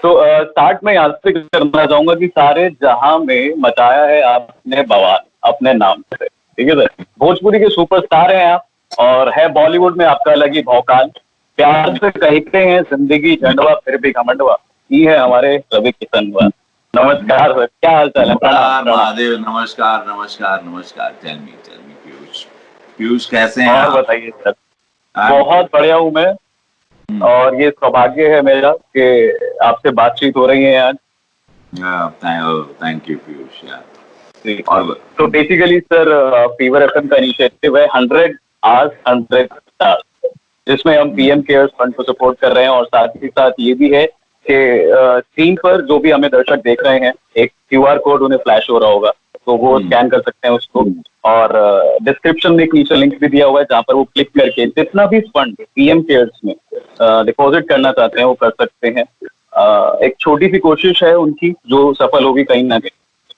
तो स्टार्ट में यहाँ से करना चाहूंगा कि सारे जहां में मचाया है आपने बवाल अपने नाम से, ठीक है सर। भोजपुरी के सुपरस्टार हैं आप, और है बॉलीवुड में आपका अलग ही भौकाल। प्यार से कहते हैं जिंदगी झंडवा फिर भी घमंडवा, ये है हमारे रवि किशन। नमस्कार सर, क्या हाल चाल है? प्रणाम प्रणाम। महादेव, नमस्कार नमस्कार नमस्कार। टेल मी पीयूष, पीयूष कैसे हैं और आप? बताइए सर। बहुत बढ़िया हूँ मैं, और ये सौभाग्य है मेरा कि आपसे बातचीत हो रही है आज। थैंक यू पीयूष यार। और तो बेसिकली सर, फीवर एफएम का इनिशिएटिव है 100 आवर्स 100 स्टार्स, जिसमें हम पीएम केयर्स फंड को सपोर्ट कर रहे हैं। और साथ ही साथ ये भी है कि स्क्रीन पर जो भी हमें दर्शक देख रहे हैं, एक क्यूआर कोड उन्हें फ्लैश हो रहा होगा, तो वो स्कैन कर सकते हैं उसको। और डिस्क्रिप्शन में एक नीचे लिंक भी दिया हुआ है, जहाँ पर वो क्लिक करके जितना भी फंड पीएम केयर्स में डिपॉजिट करना चाहते हैं वो कर सकते हैं। एक छोटी सी कोशिश है उनकी, जो सफल होगी कहीं ना कहीं।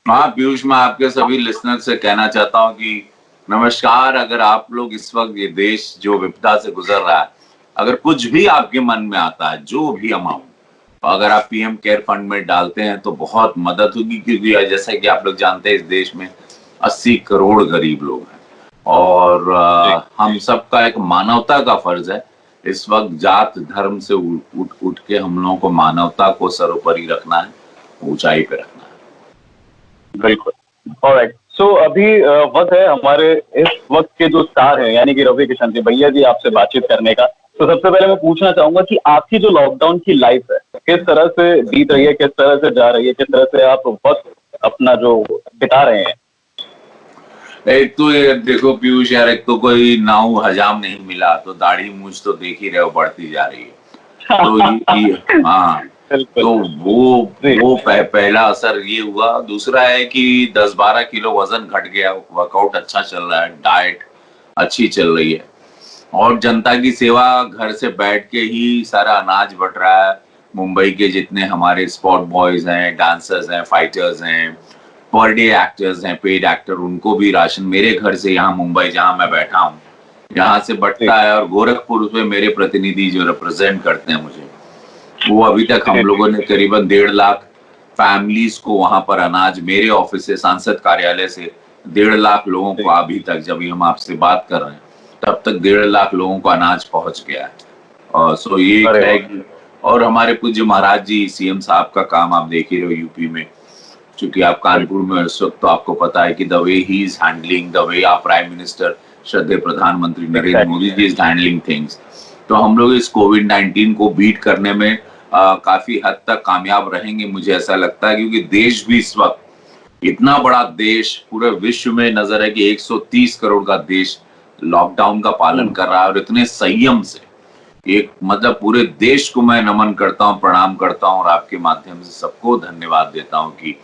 हाँ पीयूष, मैं आपके सभी लिसनर से कहना चाहता हूँ कि नमस्कार। अगर आप लोग इस वक्त ये देश जो विपदा से गुजर रहा है, अगर कुछ भी आपके मन में आता है, जो भी अमाउंट, अगर आप पीएम केयर फंड में डालते हैं तो बहुत मदद होगी। क्योंकि जैसा कि आप लोग जानते हैं, इस देश में 80 करोड़ गरीब लोग हैं, और हम सबका एक मानवता का फर्ज है इस वक्त जात धर्म से उठ के हम लोगों को मानवता को सर्वोपरि रखना है, ऊंचाई पे रखना है। बिल्कुल। ऑलराइट, सो अभी वक्त है हमारे इस वक्त के जो स्टार हैं, यानी कि रवि किशन जी, भैया जी, आपसे बातचीत करने का। तो सबसे पहले मैं पूछना चाहूंगा कि आपकी जो लॉकडाउन की लाइफ है, किस तरह से बीत रही है, किस तरह से जा रही है, किस तरह से आप वक्त अपना जो बिता रहे हैं? एक तो ये देखो पीयूष यार, एक तो कोई नाउ हजाम नहीं मिला, तो दाढ़ी मूछ तो देख ही रहे हो बढ़ती जा रही है। तो हाँ, तो वो पहला असर ये हुआ। दूसरा है कि 10-12 किलो वजन घट गया, वर्कआउट अच्छा चल रहा है, डाइट अच्छी चल रही है, और जनता की सेवा घर से बैठ के ही सारा अनाज बट रहा है। मुंबई के जितने हमारे स्पॉट बॉयज हैं, डांसर्स हैं, फाइटर्स हैं, पर डे एक्टर्स हैं, पेड एक्टर, उनको भी राशन मेरे घर से, यहाँ मुंबई जहाँ मैं बैठा हूँ, यहाँ से बटता है। और गोरखपुर में मेरे प्रतिनिधि जो रिप्रेजेंट करते हैं मुझे, वो अभी तक हम लोगों ने करीबन 1.5 लाख फैमिलीज को वहां पर अनाज, मेरे ऑफिस से, सांसद कार्यालय से 1.5 लाख लोगों को अभी तक, जब हम आपसे बात कर रहे हैं तब तक 1.5 लाख लोगों को अनाज पहुंच गया है। और सो ये है कि, और हमारे पूज्य महाराज जी सीएम साहब का काम आप देख ही रहे हो यूपी में, क्योंकि आप कानपुर में इस वक्त, तो आपको पता है कि the way he is handling, the way आप प्राइम मिनिस्टर श्रद्धेय प्रधानमंत्री Narendra Modi ji is handling things. तो हम लोग इस कोविड-19 को बीट करने में काफी हद तक कामयाब रहेंगे, मुझे ऐसा लगता है। क्योंकि देश भी इस वक्त, इतना बड़ा देश, पूरे विश्व में नजर है कि 130 करोड़ का देश लॉकडाउन का पालन कर रहा है, और इतने संयम से, एक मतलब पूरे देश को मैं नमन करता हूँ, प्रणाम करता हूँ, और आपके माध्यम से सबको धन्यवाद देता हूँ कि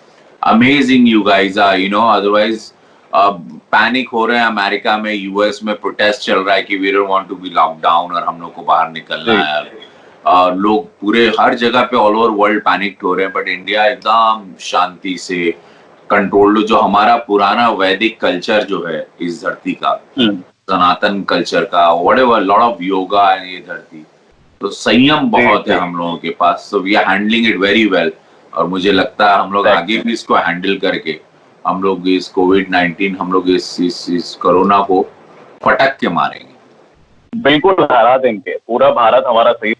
amazing you guys are, otherwise panic हो रहे हैं अमेरिका में, यूएस में प्रोटेस्ट चल रहा है कि we don't want to be lockdown और हम लोग को बाहर निकलना है। लोग पूरे हर जगह पे ऑल ओवर वर्ल्ड पैनिक हो रहे हैं, बट इंडिया एकदम शांति से कंट्रोल्ड। जो हमारा पुराना वैदिक कल्चर जो है इस धरती का, सनातन कल्चर का, व्हाटएवर, लॉट ऑफ योगा है ये धरती, तो संयम बहुत है हम लोगों के पास। So we are handling it very well, और मुझे लगता है हम लोग आगे भी इसको हैंडल करके, हम लोग इस कोविड-19, हम लोग इस कोरोना को पटक के मारेंगे। बिल्कुल हरा देंगे, पूरा भारत हमारा सही,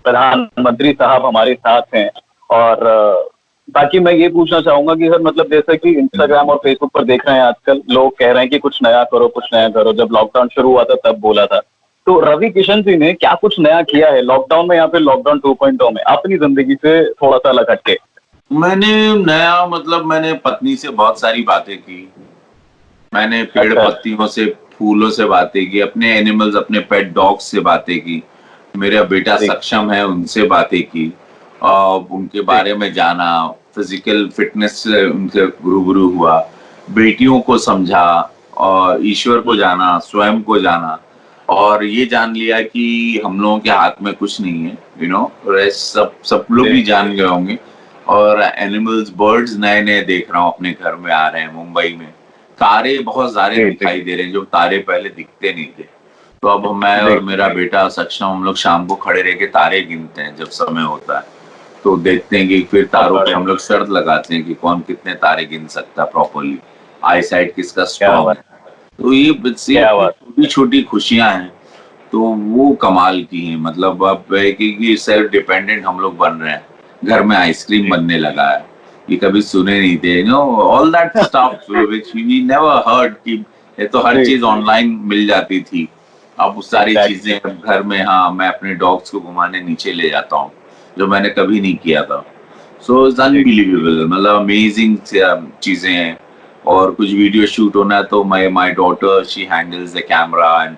प्रधानमंत्री साहब हमारे साथ हैं। और बाकी मैं ये पूछना चाहूंगा कि सर, मतलब जैसे कि इंस्टाग्राम और फेसबुक पर देख रहे हैं आजकल, लोग कह रहे हैं कि कुछ नया करो, कुछ नया करो। जब लॉकडाउन शुरू हुआ था तब बोला था, तो रवि किशन जी ने क्या कुछ नया किया है लॉकडाउन में, या फिर लॉकडाउन 2.0 में, अपनी जिंदगी से थोड़ा सा अलग हटके? मैंने नया, मतलब मैंने पत्नी से बहुत सारी बातें की, मैंने पेड़ पत्तियों से, फूलों से बातें की, अपने एनिमल्स, अपने पेट डॉग्स से बातें की, मेरा बेटा सक्षम है उनसे बातें की, और उनके बारे में जाना, फिजिकल फिटनेस से उनसे रूबरू हुआ, बेटियों को समझा, और ईश्वर को जाना, स्वयं को जाना, और ये जान लिया कि हम लोगों के हाथ में कुछ नहीं है, रेस्ट सब लोग भी जान गए होंगे। और एनिमल्स, बर्ड्स नए नए देख रहा हूँ, अपने घर में आ रहे हैं, मुंबई में तारे बहुत सारे दिखाई दे रहे हैं, जो तारे पहले दिखते नहीं थे। तो अब मैं और मेरा बेटा सक्षम, हम लोग शाम को खड़े रह के तारे गिनते हैं जब समय होता है। तो देखते हैं कि फिर तारों पे हम लोग शर्त लगाते हैं कि कौन कितने तारे गिन सकता है प्रॉपरली, आई साइट किसका स्ट्रॉन्ग है। तो ये छोटी छोटी खुशियां हैं, तो वो कमाल की हैं। मतलब अब है कि सेल्फ डिपेंडेंट हम लोग बन रहे हैं, घर में आइसक्रीम बनने लगा है, ये कभी सुने नहीं थे, you know all that stuff which we never heard कि ये तो हर चीज ऑनलाइन मिल जाती थी। अब वो सारी चीजें घर में, हाँ मैं अपने डॉग्स को घुमाने नीचे ले जाता हूँ, जो मैंने कभी नहीं किया था। सो इट्स अनबिलीवेबल, मतलब अमेजिंग चीजें हैं। और कुछ वीडियो शूट होना है तो my daughter she handles the camera and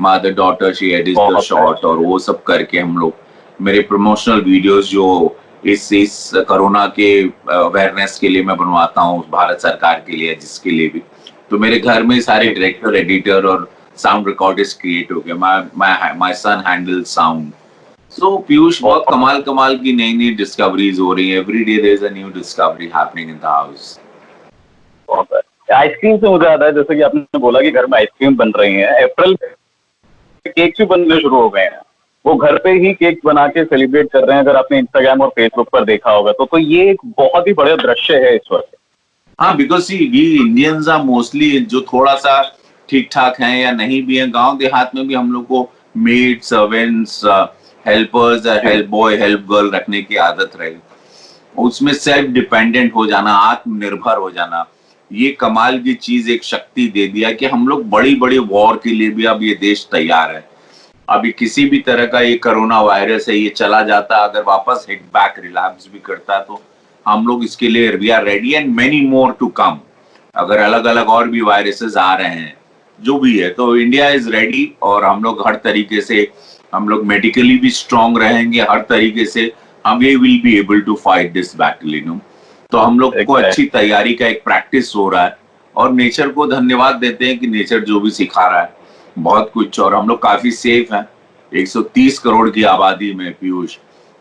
my other daughter she edits the shot, और वो सब करके हम लोग मेरे प्रमोशनल वीडियोस जो इस कोरोना के अवेयरनेस के लिए मैं बनवाता हूँ, भारत सरकार के लिए, जिसके लिए भी, तो मेरे घर में सारे डायरेक्टर, एडिटर और साउंड रिकॉर्डिस्ट क्रिएट हो गए। My son handle sound. So Piyush, बहुत कमाल कमाल की नई नई डिस्कवरीज हो रही है। Every day there is a new discovery happening in the house. Ice cream से मुझे याद है, जैसे कि आपने बोला कि घर में आइसक्रीम बन रही है, अप्रैल केक भी बनने शुरू हो गए हैं। वो घर पे ही केक बना के सेलिब्रेट कर रहे हैं, अगर आपने इंस्टाग्राम और फेसबुक पर देखा होगा तो ये एक बहुत ही बड़ा दृश्य है इस वक्त। हाँ, because see we Indians are mostly जो थोड़ा सा ठीक ठाक हैं या नहीं भी हैं, गांव देहात में भी हम लोग को made, servants, helpers, help boy, help girl रखने की आदत रही। उसमें सेल्फ डिपेंडेंट हो जाना, आत्मनिर्भर हो जाना, ये कमाल की चीज, एक शक्ति दे दिया कि हम लोग बड़ी बड़ी वॉर के लिए भी अब ये देश तैयार है। अभी किसी भी तरह का ये कोरोना वायरस है, ये चला जाता, अगर वापस हिट बैक रिलैप्स भी करता है, तो हम लोग इसके लिए we are ready and many more to come. अगर अलग अलग और भी वायरसेस आ रहे हैं, जो भी है, तो इंडिया इज रेडी। और हम लोग हर तरीके से, हम लोग मेडिकली भी स्ट्रांग रहेंगे, हर तरीके से हम will be able to fight this battle, you know. तो हम लोग को अच्छी तैयारी का एक प्रैक्टिस हो रहा है, और नेचर को धन्यवाद देते हैं कि नेचर जो भी सिखा रहा है बहुत कुछ। और हम लोग काफी सेफ हैं 130 करोड़ की आबादी में, पीयूष,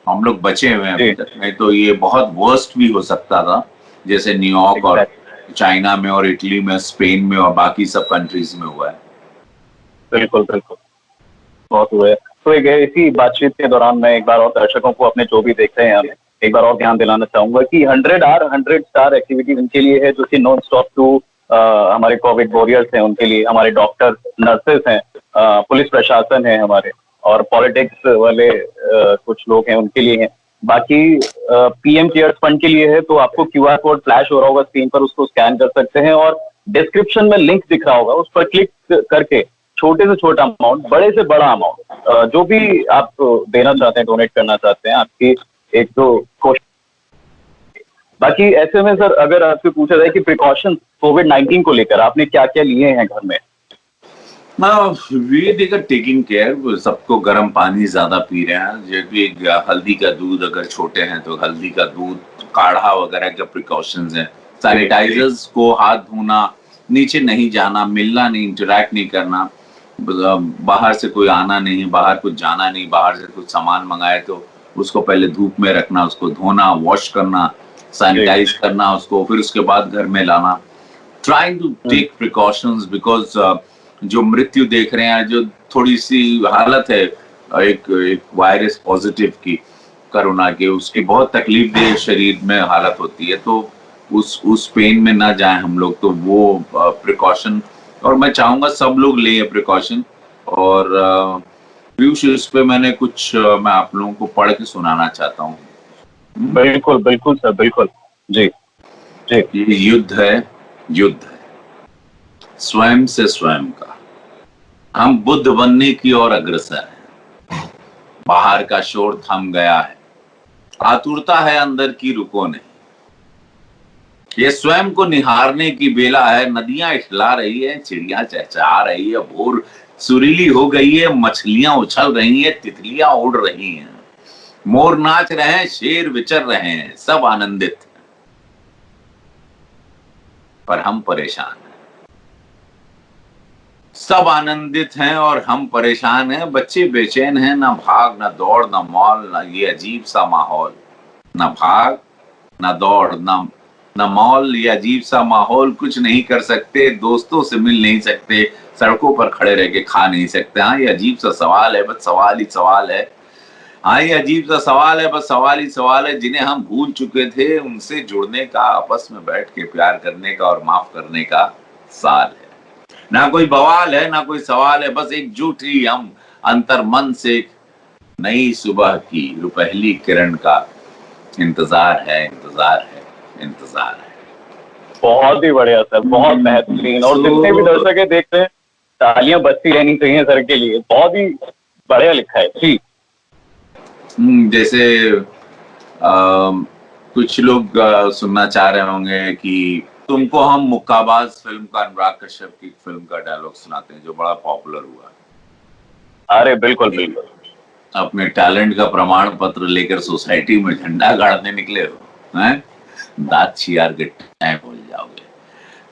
हम लोग बचे हुए हैं अभी तक। नहीं तो ये बहुत वर्स्ट भी हो सकता था, जैसे न्यूयॉर्क और चाइना में और इटली में, स्पेन में और बाकी सब कंट्रीज में हुआ है। बिल्कुल बिल्कुल, बहुत हुआ है। तो इसी बातचीत के दौरान मैं एक बार और दर्शकों को, अपने जो भी देख रहे हैं, हमें एक बार और ध्यान दिलाना चाहूंगा कि 100 स्टार एक्टिविटी उनके लिए है जो कि नॉन स्टॉप टू हमारे कोविड वॉरियर्स हैं, उनके लिए, हमारे डॉक्टर, नर्सेस हैं, पुलिस प्रशासन है हमारे, और पॉलिटिक्स वाले कुछ लोग हैं, उनके लिए हैं। बाकी पीएम केयर्स फंड के लिए है, तो आपको क्यूआर कोड फ्लैश हो रहा होगा स्क्रीन पर, उसको स्कैन कर सकते हैं, और डिस्क्रिप्शन में लिंक दिख रहा होगा, उस पर क्लिक करके छोटे से छोटा अमाउंट, बड़े से बड़ा अमाउंट, जो भी आप देना चाहते हैं, डोनेट करना चाहते हैं, आपकी एक तो कोशिश। बाकी ऐसे में सर, अगर आपसे पूछा जाए कि प्रिकॉशन कोविड-19 को लेकर आपने क्या क्या लिए हैं घर में? वी टेकिंग केयर, सबको गर्म पानी ज्यादा पी रहे हैं, जो भी हल्दी का दूध, अगर छोटे हैं तो हल्दी का दूध, काढ़ा वगैरह के प्रिकॉशंस हैं। सैनिटाइजर्स को हाथ धोना, नीचे नहीं जाना, मिलना नहीं, इंटरेक्ट नहीं करना, बाहर से कोई आना नहीं, बाहर कुछ जाना नहीं, बाहर से कुछ सामान मंगाए तो उसको पहले धूप में रखना, उसको धोना, वॉश करना, सैनिटाइज करना उसको, फिर उसके बाद घर में लाना। Trying to take precautions, because जो मृत्यु देख रहे हैं, जो थोड़ी सी हालत है एक वायरस पॉजिटिव की, कोरोना के, उसकी बहुत तकलीफ दे शरीर में हालत होती है, तो उस पेन में ना जाए हम लोग। तो वो प्रिकॉशन, और मैं चाहूंगा सब लोग ले प्रिकॉशन। और पीयूष, इस पे मैंने कुछ मैं आप लोगों को पढ़ के सुनाना चाहता हूँ। बिल्कुल बिल्कुल सर, बिल्कुल जी जी। ये युद्ध है, युद्ध है स्वयं से स्वयं का। हम बुद्ध बनने की ओर अग्रसर हैं। बाहर का शोर थम गया है, आतुरता है अंदर की, रुको नहीं। ये स्वयं को निहारने की बेला है। नदियां इठला रही है, चिड़िया चहचहा रही है, भोर सुरीली हो गई है, मछलियां उछल रही हैं, तितलियां उड़ रही हैं, मोर नाच रहे हैं, शेर विचर रहे हैं, सब आनंदित हैं, पर हम परेशान हैं। सब आनंदित हैं और हम परेशान हैं। बच्चे बेचैन हैं, ना भाग ना दौड़ ना मौल, ना ये अजीब सा माहौल। ना भाग ना दौड़ ना मौल, ये अजीब सा माहौल। कुछ नहीं कर सकते, दोस्तों से मिल नहीं सकते, सड़कों पर खड़े रह के खा नहीं सकते। हाँ, ये अजीब सा सवाल है, बस सवाल ही सवाल है। हाँ, ये अजीब सा सवाल है, बस सवाल ही सवाल है। जिन्हें हम भूल चुके थे उनसे जुड़ने का, आपस में बैठ के प्यार करने का और माफ करने का साल है। ना कोई बवाल है ना कोई सवाल है, बस एकजुट ही हम अंतर मन से नई सुबह की रुपहली किरण का इंतजार है, इंतजार है, इंतजार है। बहुत ही बढ़िया सर, बहुत बेहतरीन। और जितने भी दर्शक है देख रहे हैं, तालियां बजती रहनी चाहिए सर के लिए, बहुत ही बढ़िया लिखा है जी। जैसे कुछ लोग सुनना चाह रहे होंगे कि तुमको हम मुक्काबाज फिल्म का, अनुराग कश्यप की फिल्म का डायलॉग सुनाते हैं जो बड़ा पॉपुलर हुआ। अरे बिल्कुल बिल्कुल। अपने टैलेंट का प्रमाण पत्र लेकर सोसाइटी में झंडा गाड़ने निकले हो, हैं? दांत चियार के टाइम भूल जाओगे।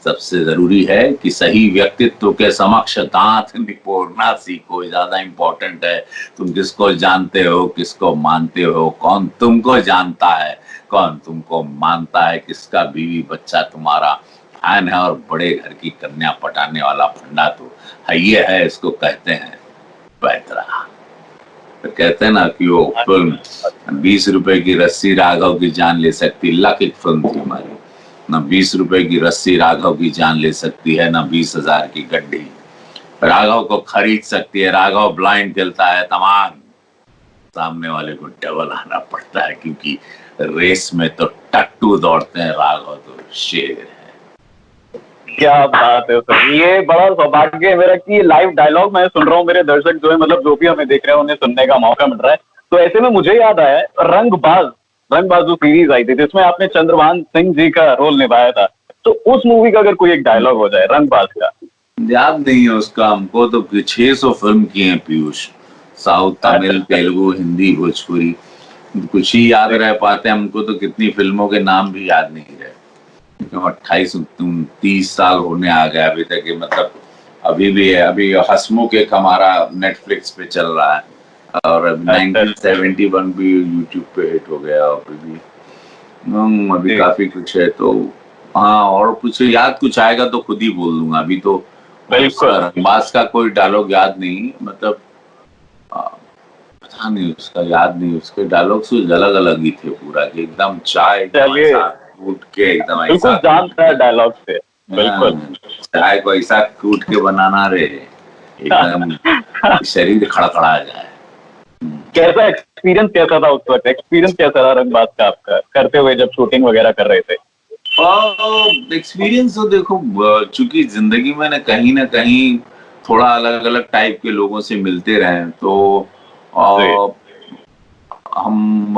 सबसे जरूरी है कि सही व्यक्तित्व के समक्ष दांत निपोड़ना सीखो, ज्यादा इंपॉर्टेंट है। तुम किसको जानते हो, किसको मानते हो, कौन तुमको जानता है, कौन तुमको मानता है, किसका बीवी बच्चा तुम्हारा फैन है और बड़े घर की कन्या पटाने वाला फंडा तो है, ये है, इसको कहते हैं पैतरा। तो कहते हैं ना कि वो फिल्म 20 रुपए की रस्सी राघव की जान ले सकती, लक एक फिल्म थी हमारी। ना 20 रुपए की रस्सी राघव की जान ले सकती है, ना 20,000 की गड्डी राघव को खरीद सकती है। राघव ब्लाइंड खेलता है तमाम, सामने वाले को डबल आना पड़ता है, क्योंकि रेस में तो टट्टू दौड़ते हैं, राघव तो शेर है। क्या बात है सर, ये बड़ा सौभाग्य है मेरा कि लाइव डायलॉग मैं सुन रहा हूँ। मेरे दर्शक जो है, मतलब जो भी हमें देख रहे हैं, उन्हें सुनने का मौका मिल रहा है। तो ऐसे में मुझे याद आया रंगबाज जो सीरीज आई थी जिसमें आपने चंद्रभान सिंह जी का रोल निभाया था, तो उस मूवी का अगर कोई एक डायलॉग हो जाए रंगबाज का। याद नहीं है उसका हमको, तो 600 फिल्म की है पीयूष, साउथ, तमिल, तेलुगु, हिंदी, भोजपुरी, कुछ ही याद रह पाते हैं हमको। तो कितनी फिल्मों के नाम भी याद नहीं रहे। 28-29 साल होने आ गया अभी तक, मतलब अभी भी है। अभी हसमुख एक हमारा नेटफ्लिक्स पे चल रहा है, और 1971 भी यूट्यूब पे हिट हो गया। अभी काफी कुछ है। तो हाँ, और कुछ याद कुछ आएगा तो खुद ही बोल दूंगा। अभी तो रंगबाज का कोई डायलॉग याद नहीं, मतलब पता नहीं, उसका याद नहीं। उसके डायलॉग अलग अलग ही थे पूरा, कि एकदम चाय कूट के एकदम बिल्कुल जानता है डायलॉग से, बिल्कुल चाय को ऐसा कूट के बनाना रे, एकदम शरीर खड़खड़ा जाए। कैसा एक्सपीरियंस कैसा था उस वक्त? एक्सपीरियंस कैसा रहा रंगबाज का आपका करते हुए, जब शूटिंग वगैरह कर रहे थे? एक्सपीरियंस तो देखो, चूंकि जिंदगी में कहीं ना कहीं थोड़ा अलग अलग टाइप के लोगों से मिलते रहे, तो हम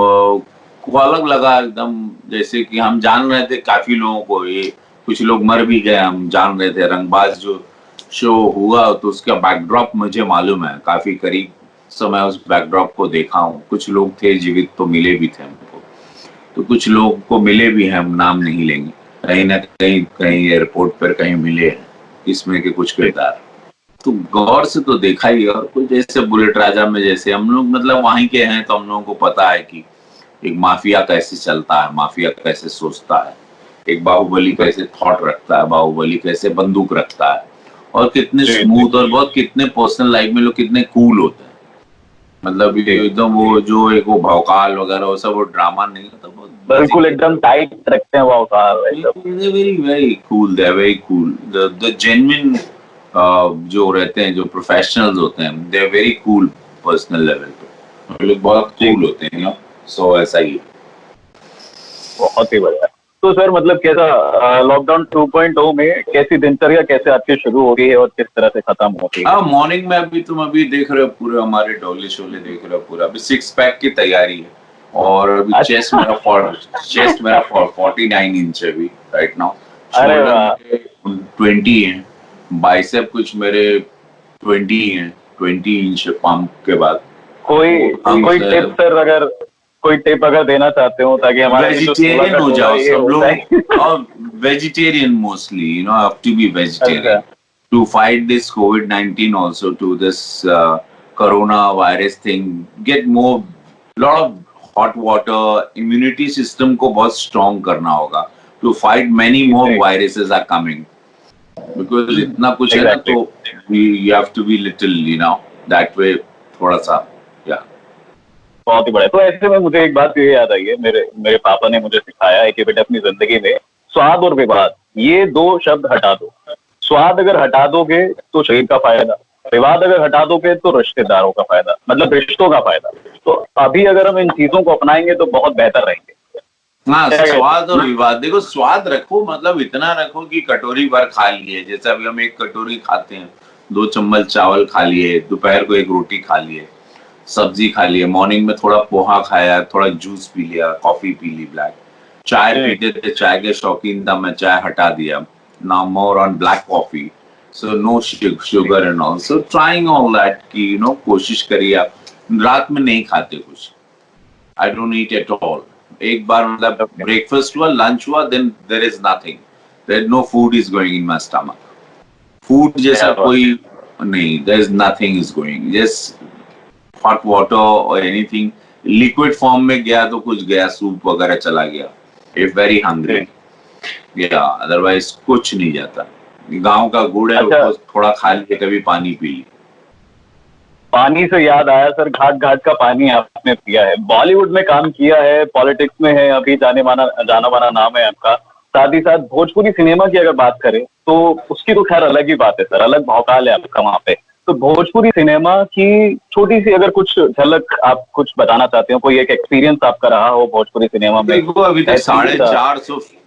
को अलग लगा एकदम। जैसे कि हम जान रहे थे काफी लोगों को, ये कुछ लोग मर भी गए, हम जान रहे थे। रंगबाज जो शो हुआ तो उसका बैकड्रॉप मुझे मालूम है, काफी करीब समय उस बैकड्रॉप को देखा हूँ। कुछ लोग थे जीवित तो मिले भी थे हमको, तो कुछ लोग को मिले भी हैं, हम नाम नहीं लेंगे। कहीं ना कहीं कहीं एयरपोर्ट पर कहीं मिले हैं इसमें के कुछ किरदार। तो गौर से तो देखा ही। और कुछ जैसे बुलेट राजा में, जैसे हम लोग मतलब वहीं के हैं, तो हम लोगों को पता है कि एक माफिया कैसे चलता है, माफिया कैसे सोचता है, एक बाहुबली कैसे थॉट रखता है, बाहुबली कैसे बंदूक रखता है, और कितने स्मूथ और बहुत कितने पर्सनल लाइफ में लोग कितने कूल होते हैं। मतलब एकदम वो जो एक वो भौकाल वगैरह वो सब, वो ड्रामा नहीं होता, बिल्कुल एकदम टाइट रखते हैं भौकाल। Very very cool, they very cool. The genuine जो रहते हैं, जो प्रोफेशनल्स होते हैं, they are very cool personal level पे। लोग बहुत कूल होते हैं, सो ऐसा ही। बहुत ही बढ़िया। तो सर मतलब कैसा लॉकडाउन 2.0 में कैसी दिनचर्या कैसे आपकी शुरू हो गई है और किस तरह से खत्म होती है? मॉर्निंग में अभी तुम अभी देख रहे हो पूरे हमारे डोले शोले देख रहे हो पूरा। अभी 6 पैक की तैयारी है, और अभी चेस्ट मेरा 49 इंच है अभी राइट नाउ। शोल्डर 20 है, बाइसेप कुछ मेरे 20 हैं, 20 इंच पंप के बाद। कोई टिप सर, अगर कोई टिप अगर देना चाहते हो ताकि हमारे वेजिटेरियन हो जाओ सब लोग, और vegetarian mostly, you know, have to be vegetarian to fight this COVID-19 also, to this corona virus thing. Get more lot of hot water, immunity system को बहुत strong करना होगा to fight many more viruses are coming, because इतना कुछ है ना, तो you have to be little, you know, that way थोड़ा सा। बहुत ही बड़ा है। तो ऐसे में मुझे एक बात ये याद आई है, मेरे पापा ने मुझे सिखाया है कि बेटा अपनी जिंदगी में स्वाद और विवाद ये दो शब्द हटा दो। स्वाद अगर हटा दोगे तो शरीर का फायदा, विवाद अगर हटा दोगे तो रिश्तेदारों का फायदा, मतलब रिश्तों का फायदा। तो अभी अगर हम इन चीजों को अपनाएंगे तो बहुत बेहतर रहेंगे। हाँ, स्वाद और विवाद, देखो स्वाद रखो, मतलब इतना रखो कि कटोरी भर खा लिए, जैसे अभी हम एक कटोरी खाते हैं, 2 चम्मच चावल खा लिए, दोपहर को एक रोटी खा लिए, सब्जी खा लिए, मॉर्निंग में थोड़ा पोहा खाया, थोड़ा जूस पी लिया, कॉफी पी ली ब्लैक, चाय पीते थे, चाय के शौकीन था मैं, चाय हटा दिया, now more on black coffee, so no sugar and all, so trying all that कि कोशिश करिए आप। रात में नहीं खाते कुछ, I don't eat at all. एक बार मतलब ब्रेकफास्ट हुआ, लंच हुआ, then there is nothing, there no food is going in my stomach, food जैसा कोई नहीं, there is nothing is going, just hot water और एनीथिंग लिक्विड फॉर्म में गया तो कुछ गया, सूप वगैरह चला गया, इफ वेरी हंग्री, या अदरवाइज कुछ नहीं जाता। गांव का गुड़ है, उसको थोड़ा खा लिए, कभी पानी पी ली। पानी से याद आया सर, घाट घाट का पानी आपने पिया है, बॉलीवुड में काम किया है, पॉलिटिक्स में है, अभी जाना माना नाम है आपका। साथ ही साथ भोजपुरी सिनेमा की अगर बात करें तो उसकी तो खैर अलग ही बात है सर, अलग भौकाल है आपका वहाँ पे। तो भोजपुरी सिनेमा की छोटी सी अगर कुछ झलक आप कुछ बताना चाहते हो, कोई एक एक्सपीरियंस आपका रहा हो भोजपुरी सिनेमा में? देखो अभी तक 450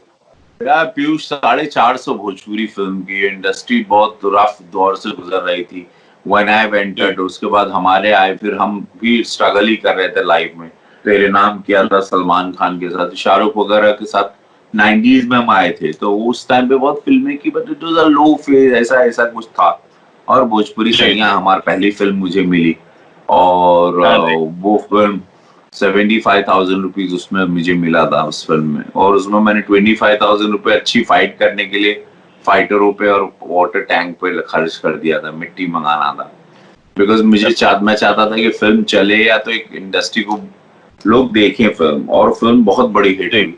पीयूष 450 भोजपुरी फिल्म की इंडस्ट्री बहुत रफ दौर से गुजर रही थी व्हेन आई एंटर्ड। उसके बाद हमारे आए, फिर हम भी स्ट्रगल ही कर रहे थे लाइफ में। तेरे नाम किया था सलमान खान के साथ, शाहरुख वगैरह के साथ 90s में हम आए थे, तो उस टाइम पे बहुत फिल्में की, but it was a low phase, ऐसा ऐसा कुछ था। और भोजपुरी सैया हमारी पहली फिल्म मुझे मिली, और वो फिल्म 75,000 रुपीज उसमें मुझे मिला था उस फिल्म में, और उसमें मैंने 25,000 रुपए अच्छी फाइट करने के लिए फाइटरों पे और वाटर टैंक पे खर्च कर दिया था, मिट्टी मंगाना था, बिकॉज मैं चाहता था कि फिल्म चले या तो एक इंडस्ट्री को लोग देखें फिल्म, और फिल्म बहुत बड़ी हिट हुई।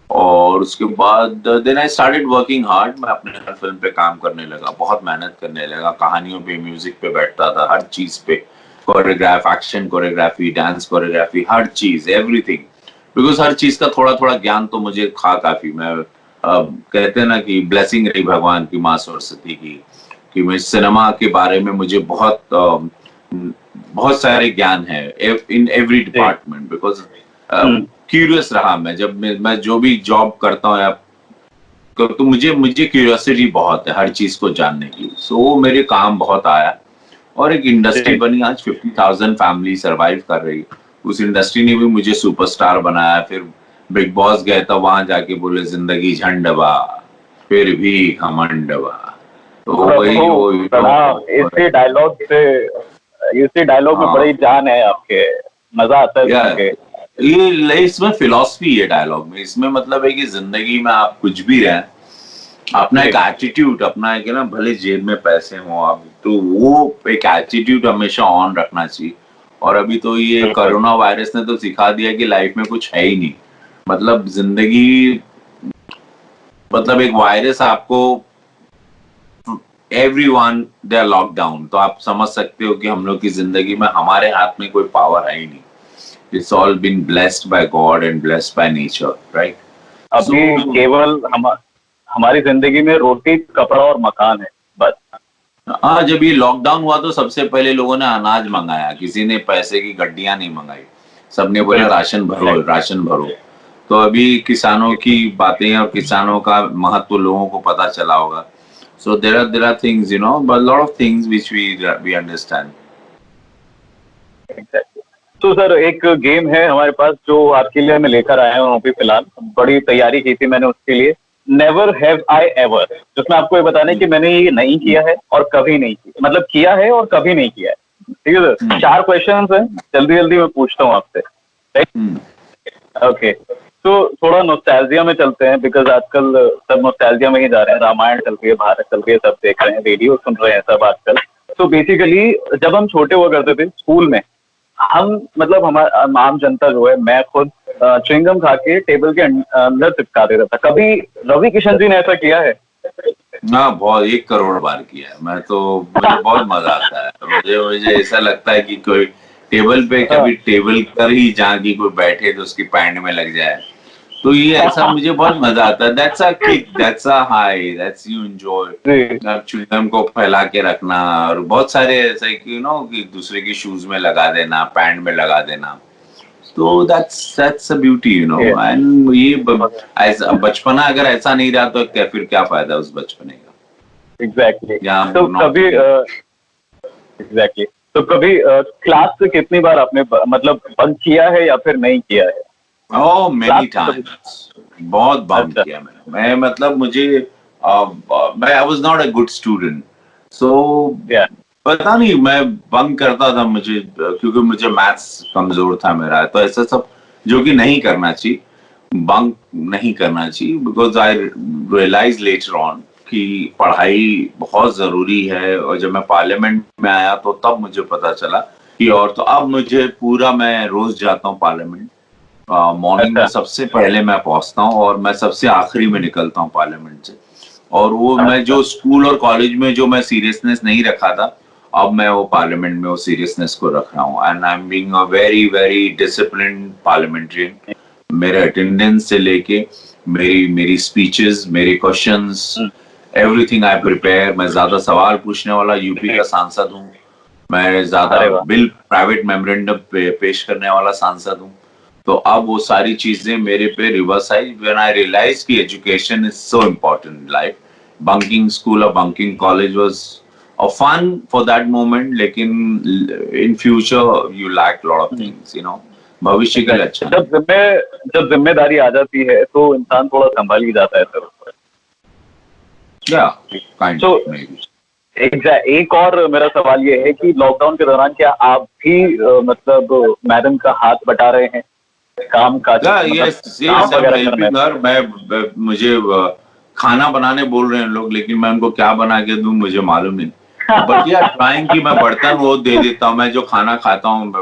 और उसके बाद then I started working hard, मैं अपने हर फिल्म पे काम करने लगा, बहुत मेहनत करने लगा, कहानियों पे, म्यूजिक पे बैठता था, हर चीज पे, choreograph, action choreography, dance choreography, हर चीज, एवरीथिंग, बिकॉज हर चीज का थोड़ा थोड़ा ज्ञान तो मुझे था काफी। मैं कहते हैं ना कि ब्लेसिंग रही भगवान की, माँ सरस्वती की, कि मैं सिनेमा के बारे में मुझे बहुत सारे ज्ञान है in every department, because curious रहा मैं। जब मैं जो भी जॉब करता हूँ या तो मुझे क्यूरियोसिटी बहुत है हर चीज को जानने की, सो वो मेरे काम बहुत आया, और एक इंडस्ट्री बनी। आज 50,000 फैमिली सरवाइव कर रही, उस इंडस्ट्री ने भी मुझे सुपरस्टार बनाया। फिर बिग बॉस गए तो वहां जाके बोले जिंदगी झंडबा फिर भी घमंडबा, तो वही इसी डायलॉग में बड़ी जान है आपके, मजा आता है सुन के। ये इसमें फिलॉसफी है डायलॉग में, इसमें मतलब है कि जिंदगी में आप कुछ भी रहें, अपना एक एटीट्यूड, अपना एक ना, भले जेब में पैसे हो आप, तो वो एक एटीट्यूड हमेशा ऑन रखना चाहिए। और अभी तो ये कोरोना वायरस ने तो सिखा दिया कि लाइफ में कुछ है ही नहीं, मतलब जिंदगी, मतलब एक वायरस आपको, एवरीवन दे आर लॉकडाउन, तो आप समझ सकते हो कि हम लोग की जिंदगी में हमारे हाथ में कोई पावर है ही नहीं। It's all been blessed by God and blessed by nature, right? अभी केवल हमारी जिंदगी में रोटी, कपड़ा और मकान है बस। हाँ, जब ये लॉकडाउन हुआ तो सबसे पहले लोगों ने अनाज मंगाया, किसी ने पैसे की गड्डियां नहीं मंगाई, सबने बोला राशन भरो, राशन भरो। तो अभी किसानों की बातें और किसानों का महत्व लोगों को पता चला होगा। So there are things, but a lot of things which we understand. Exactly. तो सर एक गेम है हमारे पास जो आपके लिए मैं लेकर आया हूँ, अभी फिलहाल बड़ी तैयारी की थी मैंने उसके लिए, नेवर हैव आई एवर, जिसमें आपको ये बताना है कि मैंने ये नहीं किया है और कभी नहीं किया, मतलब किया है और कभी नहीं किया है। ठीक है सर, 4 क्वेश्चंस हैं, जल्दी जल्दी मैं पूछता हूँ आपसे। ओके, तो थोड़ा नॉस्टैल्जिया में चलते हैं, बिकॉज आजकल सब नॉस्टैल्जिया में ही जा रहे हैं, रामायण चल रही है, भारत चल रही है, सब देख रहे हैं, रेडियो सुन रहे हैं सब आजकल। तो बेसिकली जब हम छोटे हुआ करते थे स्कूल में, हम मतलब हमारा आम जनता जो है, मैं खुद च्युइंगम खा के टेबल के अंदर चिपका देता था। कभी रवि किशन जी ने ऐसा किया है? हाँ, बहुत, 1 करोड़ बार किया है मैं तो, मुझे बहुत मजा आता है, मुझे ऐसा लगता है कि कोई टेबल पे कभी टेबल कर ही जहाँ की कोई बैठे तो उसकी पैंट में लग जाए, तो ये ऐसा मुझे बहुत मजा आता है। That's a kick, that's a high, that's you enjoy chewing gum को फैला के रखना, और बहुत सारे ऐसे कि कि दूसरे की शूज में लगा देना, पैंट में लगा देना, तो दैट्स अ ब्यूटी एंड ये ऐसा बचपना अगर ऐसा नहीं रहा तो क्या फिर क्या फायदा उस बचपने का। एग्जैक्टली तो कभी एग्जैक्टली तो कभी क्लास से कितनी बार आपने मतलब बंक किया है या फिर नहीं किया है? ओह मेनी टाइम्स, बहुत बंक किया मैं मतलब मुझे मैं I was not a good student, so पता नहीं मैं बंक करता था, मुझे क्योंकि मुझे मैथ्स कमजोर था मेरा, तो ऐसा सब जो कि नहीं करना चाहिए, बंक नहीं करना चाहिए, because I realise later on कि पढ़ाई बहुत जरूरी है। और जब मैं पार्लियामेंट में आया तो तब मुझे पता चला कि, और तो अब मुझे पूरा मैं रोज जाता हूँ पार्लियामेंट, मॉर्निंग में सबसे पहले मैं पहुंचता हूँ और मैं सबसे आखिरी में निकलता हूँ पार्लियामेंट से। और वो मैं जो स्कूल और कॉलेज में जो मैं सीरियसनेस नहीं रखा था, अब मैं वो पार्लियामेंट में वो सीरियसनेस को रख रहा हूँ, and I am being a very very disciplined parliamentarian. मेरे अटेंडेंस से लेके मेरी मेरी स्पीचेस, मेरे क्वेश्चंस, एवरीथिंग आई प्रिपेयर। मैं ज्यादा सवाल पूछने वाला यूपी का सांसद हूँ, मैं ज्यादा बिल प्राइवेट मेमोरेंडम पेश करने वाला सांसद हूँ। तो अब वो सारी चीजें मेरे पे reverse I when I realise कि education is so important in life. Bunking school और bunking college was a fun for that moment, लेकिन in future you lack lot of things, भविष्य के लिए अच्छा। जब जिम्मेदारी आ जाती है तो इंसान थोड़ा संभाल ही जाता है सर। एक और मेरा सवाल ये है कि लॉकडाउन के दौरान क्या आप भी मतलब मैडम का हाथ बटा रहे हैं काम का? मुझे खाना बनाने बोल रहे हैं लोग, लेकिन मैं उनको क्या बना के दूं मुझे मालूम नहीं, बट यार ट्राइंग की मैं बर्तन वो दे देता हूँ। मैं जो खाना खाता हूँ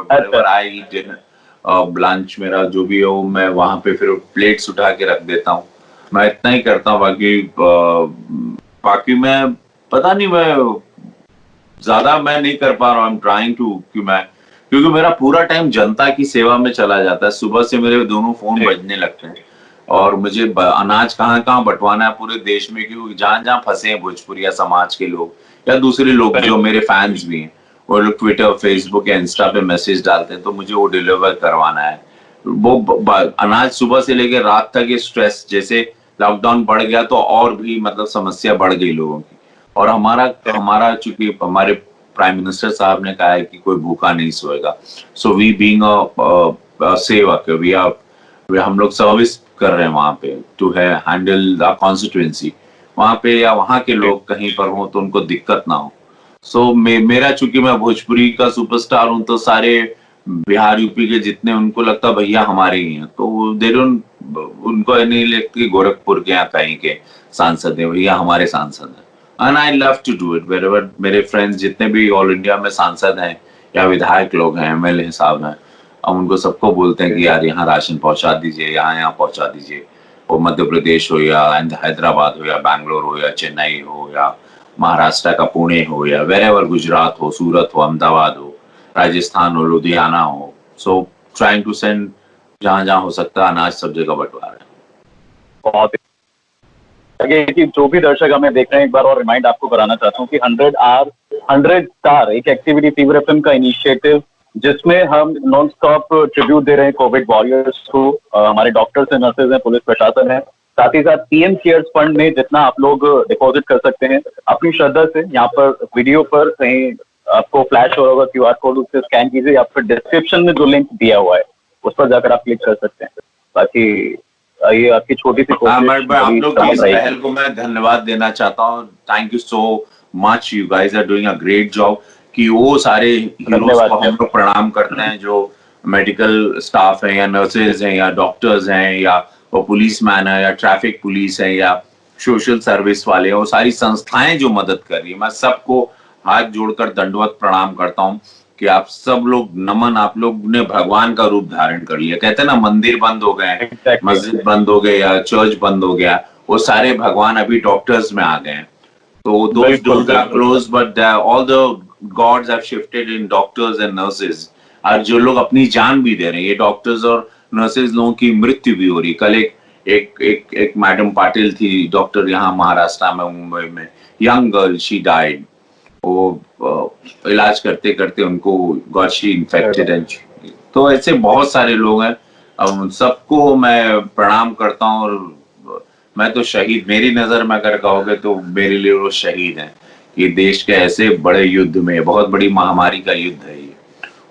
लंच मेरा जो भी हो, मैं वहां पे फिर प्लेट्स उठा के रख देता हूँ। मैं इतना ही करता हूँ, बाकी मैं पता नहीं, मैं ज्यादा मैं नहीं कर पा रहा हूँ। आई एम ट्राइंग टू क्योंकि मेरा पूरा टाइम जनता की सेवा में चला जाता है। सुबह से मेरे दोनों फोन बजने लगते हैं और मुझे अनाज कहाँ कहाँ बंटवाना है पूरे देश में, क्योंकि जहां जहां फंसे हैं भोजपुरिया समाज के लोग या दूसरे लोग जो मेरे फैंस भी हैं, वो लोग ट्विटर, फेसबुक या इंस्टा पे मैसेज डालते हैं, तो मुझे वो डिलीवर करवाना है। वो अनाज सुबह से लेकर रात तक ये स्ट्रेस, जैसे लॉकडाउन बढ़ गया तो और भी मतलब समस्या बढ़ गई लोगों की। और हमारा चूंकि हमारे प्राइम मिनिस्टर साहब ने कहा है कि कोई भूखा नहीं सोएगा, सो वी बीइंग अ सेवक, हम लोग सर्विस कर रहे हैं वहां पे टू हैंडल द कॉन्स्टिट्यूएंसी वहां पे, या वहां के लोग कहीं पर हो तो उनको दिक्कत ना हो। सो मेरा चूंकि मैं भोजपुरी का सुपरस्टार हूं, तो सारे बिहार यूपी के जितने, उनको लगता भैया हमारे ही हैं, तो दे डोंट, उनको नहीं लगता कि गोरखपुर के या कहीं के सांसद है, भैया हमारे सांसद है। And I love to do it wherever. मेरे फ्रेंड्स जितने भी ऑल इंडिया में सांसद हैं या विधायक लोग हैं, एमएलए साहब हैं, हम उनको सबको बोलते हैं कि यार यहाँ राशन पहुंचा दीजिए, यहाँ पहुंचा दीजिए। वो मध्य प्रदेश हो या हैदराबाद हो या बैंगलोर हो या चेन्नई हो या महाराष्ट्र का पुणे हो या वेरेवर, गुजरात हो, सूरत हो, अहमदाबाद हो, राजस्थान हो, लुधियाना हो। सो ट्राइंग टू सेंड जहां जहां हो सकता है अनाज सब जगह बंटवा रहे हैं। बहुत आगे कि जो भी दर्शक हमें देख रहे हैं, एक बार और रिमाइंड आपको कराना चाहता हूँ कि 100 स्टार एक एक्टिविटी फीवर एफएम का इनिशिएटिव, जिसमें हम नॉन स्टॉप ट्रिब्यूट दे रहे हैं कोविड वॉरियर्स को। हमारे डॉक्टर्स हैं, नर्सेज हैं, पुलिस प्रशासन है, साथ ही साथ पीएम केयर्स फंड में जितना आप लोग डिपॉजिट कर सकते हैं अपनी श्रद्धा से, यहाँ पर वीडियो पर कहीं आपको फ्लैश हो रहा होगा क्यूआर कोड, उससे स्कैन कीजिए या फिर डिस्क्रिप्शन में जो लिंक दिया हुआ है उस पर जाकर आप क्लिक कर सकते हैं। बाकी ये आपकी छोटी सी कोशिश। आप लोग की इस पहल को मैं धन्यवाद देना चाहता हूँ। Thank you so much, you guys are doing a great job. कि वो सारे हीरोज को हम लोग प्रणाम करते हैं जो मेडिकल स्टाफ है या नर्सेज हैं या डॉक्टर्स हैं या वो पुलिस मैन है या ट्रैफिक पुलिस है या सोशल सर्विस वाले हैं, वो सारी संस्थाएं जो मदद कर रही है, मैं सबको हाथ जोड़कर दंडवत प्रणाम करता हूँ कि आप सब लोग नमन, आप लोग ने भगवान का रूप धारण कर लिया। कहते हैं ना, मंदिर बंद हो गए, मस्जिद बंद हो गए या चर्च बंद हो गया, वो सारे भगवान अभी डॉक्टर्स में आ गए। तो those doors are closed, but all the gods have shifted in doctors and nurses, और जो लोग अपनी जान भी दे रहे हैं, ये डॉक्टर्स और नर्सेज लोगों की मृत्यु भी हो रही। कल एक मैडम पाटिल थी डॉक्टर यहाँ महाराष्ट्र में, मुंबई में, यंग गर्ल, शी डाइड। वो इलाज करते करते उनको गॉट शी इन्फेक्टेड एंड। तो ऐसे बहुत सारे लोग हैं, अब उन सबको मैं प्रणाम करता हूँ। और मैं तो शहीद, मेरी नजर में अगर कहोगे तो मेरे लिए वो शहीद हैं। ये देश के ऐसे बड़े युद्ध में, बहुत बड़ी महामारी का युद्ध है ये,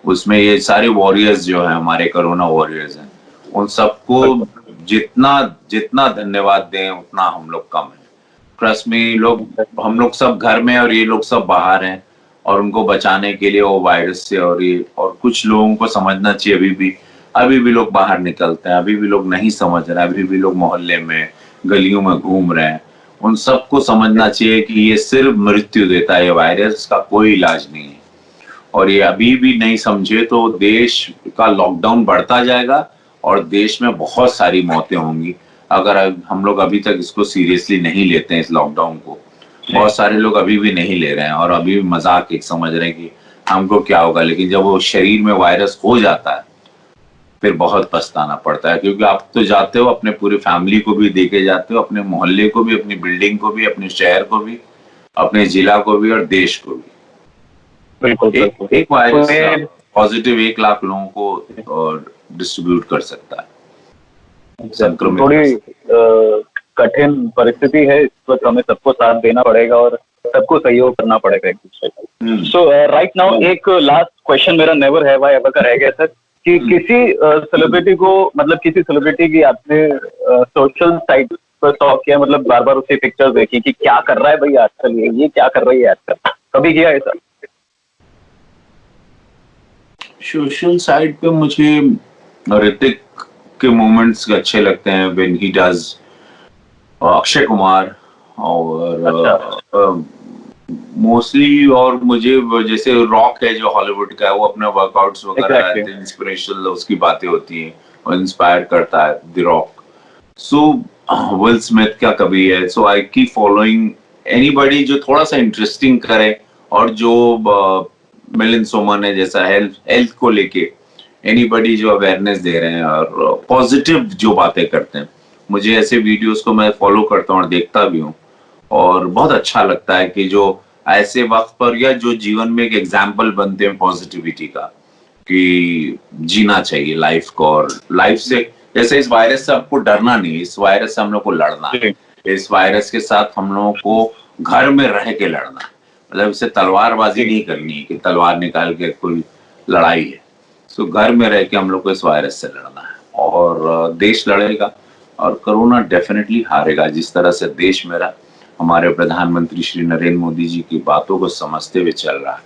उसमें ये सारे वॉरियर्स जो हैं, हमारे कोरोना वॉरियर्स हैं, उन सबको जितना जितना धन्यवाद दें उतना हम लोग कम है। ट्रस्ट में लोग, हम लोग सब घर में और ये लोग सब बाहर हैं, और उनको बचाने के लिए वो वायरस से, और ये और कुछ लोगों को समझना चाहिए, अभी भी लोग बाहर निकलते हैं, अभी भी लोग नहीं समझ रहे हैं, अभी भी लोग मोहल्ले में गलियों में घूम रहे हैं। उन सबको समझना चाहिए कि ये सिर्फ मृत्यु देता है, ये वायरस का कोई इलाज नहीं है। और ये अभी भी नहीं समझे तो देश का लॉकडाउन बढ़ता जाएगा और देश में बहुत सारी मौतें होंगी अगर हम लोग अभी तक इसको सीरियसली नहीं लेते हैं, इस लॉकडाउन को। बहुत सारे लोग अभी भी नहीं ले रहे हैं और अभी भी मजाक एक समझ रहे हैं कि हमको क्या होगा, लेकिन जब वो शरीर में वायरस हो जाता है फिर बहुत पछताना पड़ता है। क्योंकि आप तो जाते हो, अपने पूरी फैमिली को भी देके जाते हो, अपने मोहल्ले को भी, अपनी बिल्डिंग को भी, अपने शहर को भी, अपने जिला को भी और देश को भी। बिल्कुल एक वायरस पॉजिटिव 1 लाख लोगों को डिस्ट्रीब्यूट कर सकता है। संक्रमित थोड़ी कठिन परिस्थिति है, इस वक्त हमें सबको साथ देना पड़ेगा और सबको सहयोग करना पड़ेगा एक दूसरे का। सो राइट नाउ एक लास्ट क्वेश्चन मेरा नेवर हैव आई एवर का रह गया सर, कि किसी सेलिब्रिटी को, मतलब किसी सेलिब्रिटी की आपने सोशल साइट पर स्टॉक किया, मतलब बार बार उसकी पिक्चर देखी कि क्या कर रहा है भाई आजकल, ये क्या कर रही है आजकल, कभी किया है सर? सोशल साइट पे मुझे ऋतिक के मोमेंट्स अच्छे लगते हैं, when he does, Akshay Kumar, और मोस्टली, और मुझे जैसे रॉक है जो हॉलीवुड का है, वो अपने वर्कआउट्स वगैरह इंस्पिरेशनल उसकी बातें होती हैं और इंस्पायर करता है the rock. So will Smith का कभी है, सो आई कीप फॉलोइंग एनीबॉडी जो थोड़ा सा इंटरेस्टिंग करे और जो मिलिंद सोमन है जैसा हेल्थ को लेके एनीबॉडी जो अवेयरनेस दे रहे हैं और पॉजिटिव जो बातें करते हैं, मुझे ऐसे वीडियोस को मैं फॉलो करता हूँ और देखता भी हूँ। और बहुत अच्छा लगता है कि जो ऐसे वक्त पर या जो जीवन में एक एग्जाम्पल बनते हैं पॉजिटिविटी का, कि जीना चाहिए लाइफ को, और लाइफ से, जैसे इस वायरस से आपको डरना नहीं, इस वायरस से हम लोग को लड़ना है, इस वायरस के साथ हम लोगों को घर में रह के लड़ना है। मतलब इसे तलवारबाजी नहीं करनी है कि तलवार निकाल के कोई लड़ाई है। सो घर में रह के हम लोग को इस वायरस से लड़ना है, और देश लड़ेगा और कोरोना डेफिनेटली हारेगा। जिस तरह से देश मेरा हमारे प्रधानमंत्री श्री नरेंद्र मोदी जी की बातों को समझते हुए चल रहा है,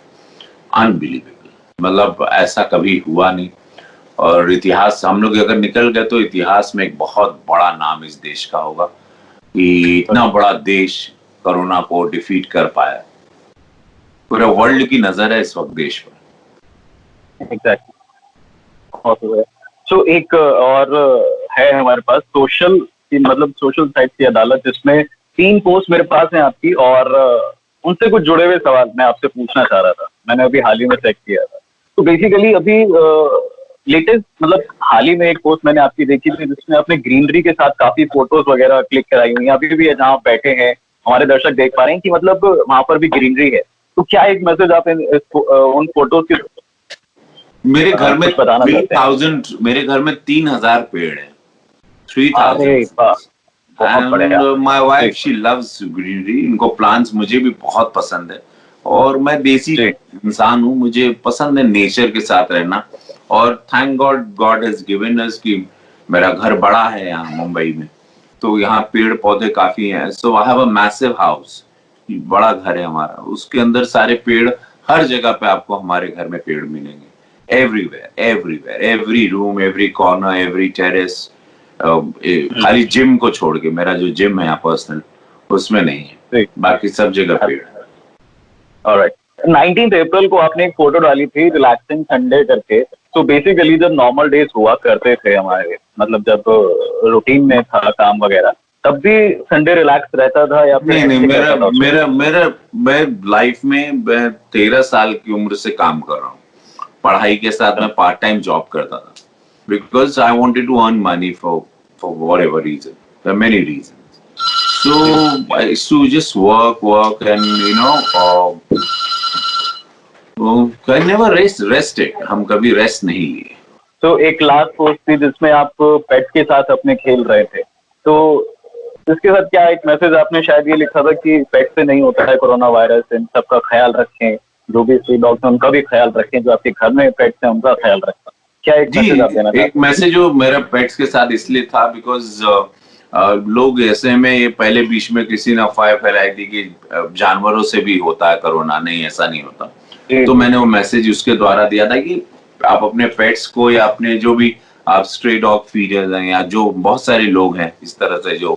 अनबिलीवेबल, मतलब ऐसा कभी हुआ नहीं। और इतिहास, हम लोग अगर निकल गए तो इतिहास में एक बहुत बड़ा नाम इस देश का होगा कि इतना बड़ा देश कोरोना को डिफीट कर पाया। पूरे वर्ल्ड की नजर है इस वक्त देश पर। एग्जैक्टली। सो एक और है हमारे पास सोशल, मतलब सोशल साइट की अदालत, जिसमें 3 पोस्ट मेरे पास हैं आपकी, और उनसे कुछ जुड़े हुए सवाल मैं आपसे पूछना चाह रहा था। मैंने अभी हाल ही में चेक किया था, तो बेसिकली अभी लेटेस्ट, मतलब हाल ही में एक पोस्ट मैंने आपकी देखी थी जिसमें आपने ग्रीनरी के साथ काफी फोटोज वगैरह क्लिक कराई हुई हैं। अभी भी जहाँ आप बैठे हैं हमारे दर्शक देख पा रहे हैं कि मतलब वहां पर भी ग्रीनरी है। तो क्या एक मैसेज आप उन फोटोज की, मेरे घर में 3000, मेरे घर में 3000 पेड़ है, 3000। My wife she loves greenery, इनको प्लांट्स मुझे भी बहुत पसंद है, और मैं देसी इंसान हूँ, मुझे पसंद है नेचर के साथ रहना। और thank God, God has given us कि मेरा घर बड़ा है यहाँ मुंबई में, तो यहाँ पेड़ पौधे काफी हैं। So I have a massive house, बड़ा घर है हमारा, उसके अंदर सारे पेड़, हर जगह पे आपको हमारे घर में पेड़ मिलेंगे, everywhere, every room, every corner, every terrace. खाली जिम को छोड़ के, मेरा जो जिम है यहाँ पर्सनल, उसमें नहीं है, बाकी सब जगह पेड़ है। ऑलराइट। 19 अप्रैल को आपने एक फोटो डाली थी रिलैक्सिंग संडे करके। तो बेसिकली जब नॉर्मल डेज हुआ करते थे हमारे, मतलब जब रूटीन में था काम वगैरह, तब भी संडे रिलैक्स रहता था या फिर? नहीं, मैं लाइफ में 13 साल की उम्र से काम कर रहा हूँ, पढ़ाई के साथ मैं पार्ट टाइम जॉब करता था, because I wanted to earn money for whatever reason, there are many reasons. So I used to just work and I never rested. हम कभी रेस्ट नहीं लिए. तो एक लास्ट पोस्ट थी जिसमें आप पेट के साथ अपने खेल रहे थे, तो इसके साथ क्या एक मैसेज आपने शायद ये लिखा था कि पेट से नहीं होता है कोरोना वायरस, इन सबका ख्याल रखें, जो भी स्ट्रीट डॉग्स हैं उनका भी ख्याल रखें, जो आपके घर में पेट्स हैं उनका ख्याल रखें. क्या एक मैसेज आप देना चाहते हैं? एक मैसेज जो मेरा पेट्स के साथ इसलिए था बिकॉज लोग ऐसे में ये पहले बीच में किसी ने अफवाह फैलाई थी कि जानवरों से भी होता है कोरोना. नहीं, ऐसा नहीं होता. तो मैंने वो मैसेज उसके द्वारा दिया था कि आप अपने पेट्स को या अपने जो भी आप स्ट्रे डॉग फीडर्स हैं या जो बहुत सारे लोग हैं इस तरह से जो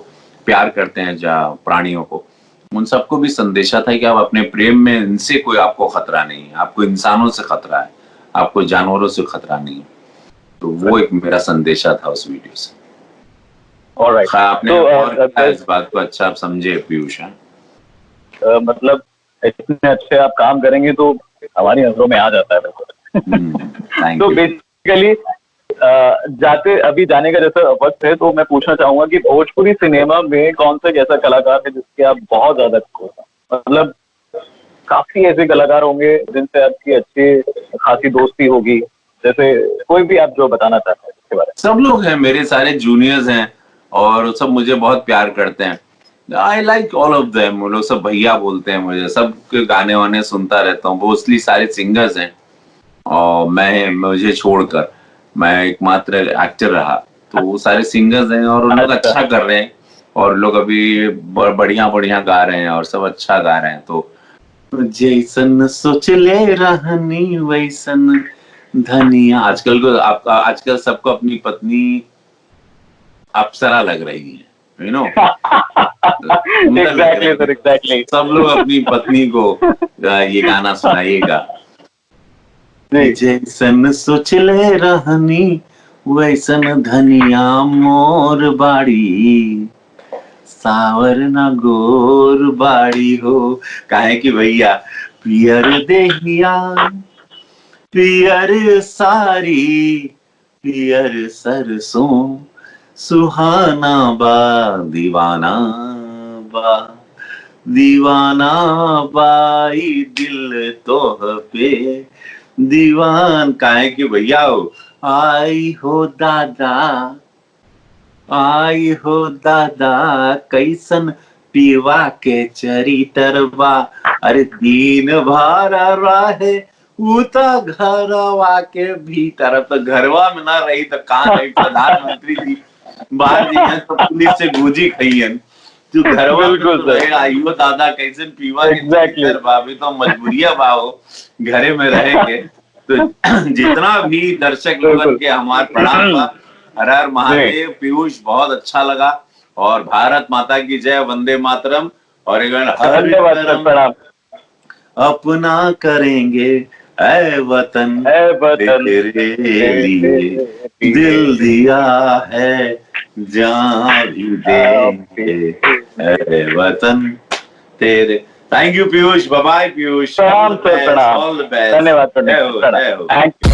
प्यार करते हैं प्राणियों को, उन सबको भी संदेशा था कि आप अपने प्रेम में इनसे कोई आपको खतरा नहीं है, आपको इंसानों से खतरा है, आपको जानवरों से खतरा नहीं है. तो वो एक मेरा संदेशा था उस वीडियो से. Alright. आपने तो इस बात को अच्छा आप समझे पीयूष. मतलब इतने अच्छे आप काम करेंगे तो हमारी नजरों में आ जाता है. तो बेसिकली अभी जाने का जैसा वक्त है, तो मैं पूछना चाहूंगा कि भोजपुरी सिनेमा में कौन सा ऐसा कलाकार है जिसके आप बहुत ज्यादा खुश हैं? मतलब काफी ऐसे कलाकार होंगे जिनसे आपकी अच्छी खासी दोस्ती होगी, जैसे कोई भी आप जो बताना चाहते हैं इसके बारे में. सब लोग हैं, मेरे सारे जूनियर्स हैं और सब मुझे बहुत प्यार करते हैं. I like all of them. वो लोग सब भैया बोलते हैं मुझे. सब गाने वाने सुनता रहता हूँ. मोस्टली सारे सिंगर्स हैं और मुझे छोड़कर मैं एकमात्र एक्टर रहा, तो वो सारे सिंगर्स हैं और उन लोग अच्छा कर रहे हैं और लोग अभी बढ़िया बढ़िया गा रहे हैं और सब अच्छा गा रहे हैं. तो जैसन सोच ले रहनी वैसन धनिया. आजकल सबको अपनी पत्नी अप्सरा लग रही है, यू नो. एग्जैक्टली. सब लोग अपनी पत्नी को ये गाना सुनाइएगा. जैसन सोच ले रहनी वैसन धनिया मोर बाड़ी, सावर न गोर बाड़ी हो. काहे कि भैया पियर देहिया पियर सारी पियर सरसों सुहाना बा दीवाना बाई दिल तोह पे दीवान. काहे कि भैया आई हो दादा कैसन पीवा के चरितरवा. अरे दिन भर रहे उता घरवा के भीतर. अब तो घरवा में ना रही तो कहाँ रही. प्रधानमंत्री जी बाहर जी तो पुलिस से गोजी खाइयन. जो घरवा में आइयो दादा कैसे पीवा के बाबी तो मजबूरिया बाहो घरे में रहेंगे. तो जितना भी दर्शक लोगन के हमारे प्रणाम. हर हर महादेव. पीयूष बहुत अच्छा लगा और भारत माता की जय, वंदे मातरम. और एक अपना करेंगे ऐ वतन तेरे लिए दिल दिया है जान भी देंगे ऐ वतन तेरे. Thank you Piyush. Bye bye Piyush. All the best. धन्यवाद. Thank you.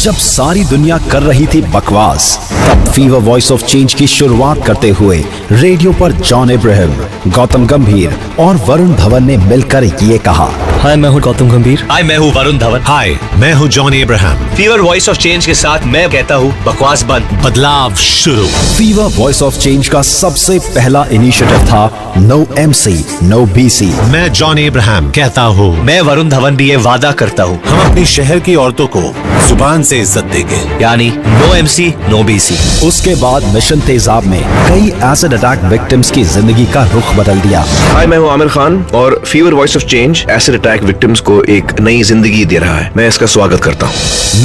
जब सारी दुनिया कर रही थी बकवास, तब फीवर वॉइस ऑफ चेंज की शुरुआत करते हुए रेडियो पर जॉन इब्राहिम, गौतम गंभीर और वरुण धवन ने मिलकर ये कहा. हाय, मैं हूँ गौतम गंभीर. हाय, मैं हूँ वरुण धवन. हाय, मैं हूँ John Ibrahim. Fever voice of change के साथ मैं कहता हूँ बकवास बंद, बदलाव शुरू. फीवर वॉइस ऑफ चेंज का सबसे पहला इनिशिएटिव था नो MC नो BC. मैं जॉन इब्राहिम कहता हूँ. मैं वरुण धवन भी ये वादा करता हूँ, हम अपनी शहर की औरतों को जुबान से इज्जत देंगे, यानी नो MC नो BC. उसके बाद मिशन तेजाब में कई एसिड अटैक विक्टिम्स की जिंदगी का रुख बदल दिया. हाय, मैं हूँ आमिर खान और fever voice of change acid attack victims को एक नई जिंदगी दे रहा है. मैं इसका स्वागत करता हूँ.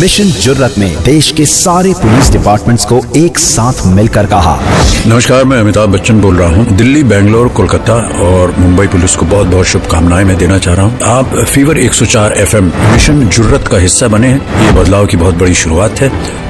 मिशन जुर्रत में देश के सारे पुलिस डिपार्टमेंट्स को एक साथ मिलकर कहा. नमस्कार, मैं अमिताभ बच्चन बोल रहा हूँ. दिल्ली, बेंगलोर, कोलकाता और मुंबई पुलिस को बहुत बहुत शुभकामनाएं मैं देना चाह रहा हूँ. आप फीवर 104 FM मिशन जुर्रत का हिस्सा बने. ये बदलाव की बहुत बड़ी शुरुआत है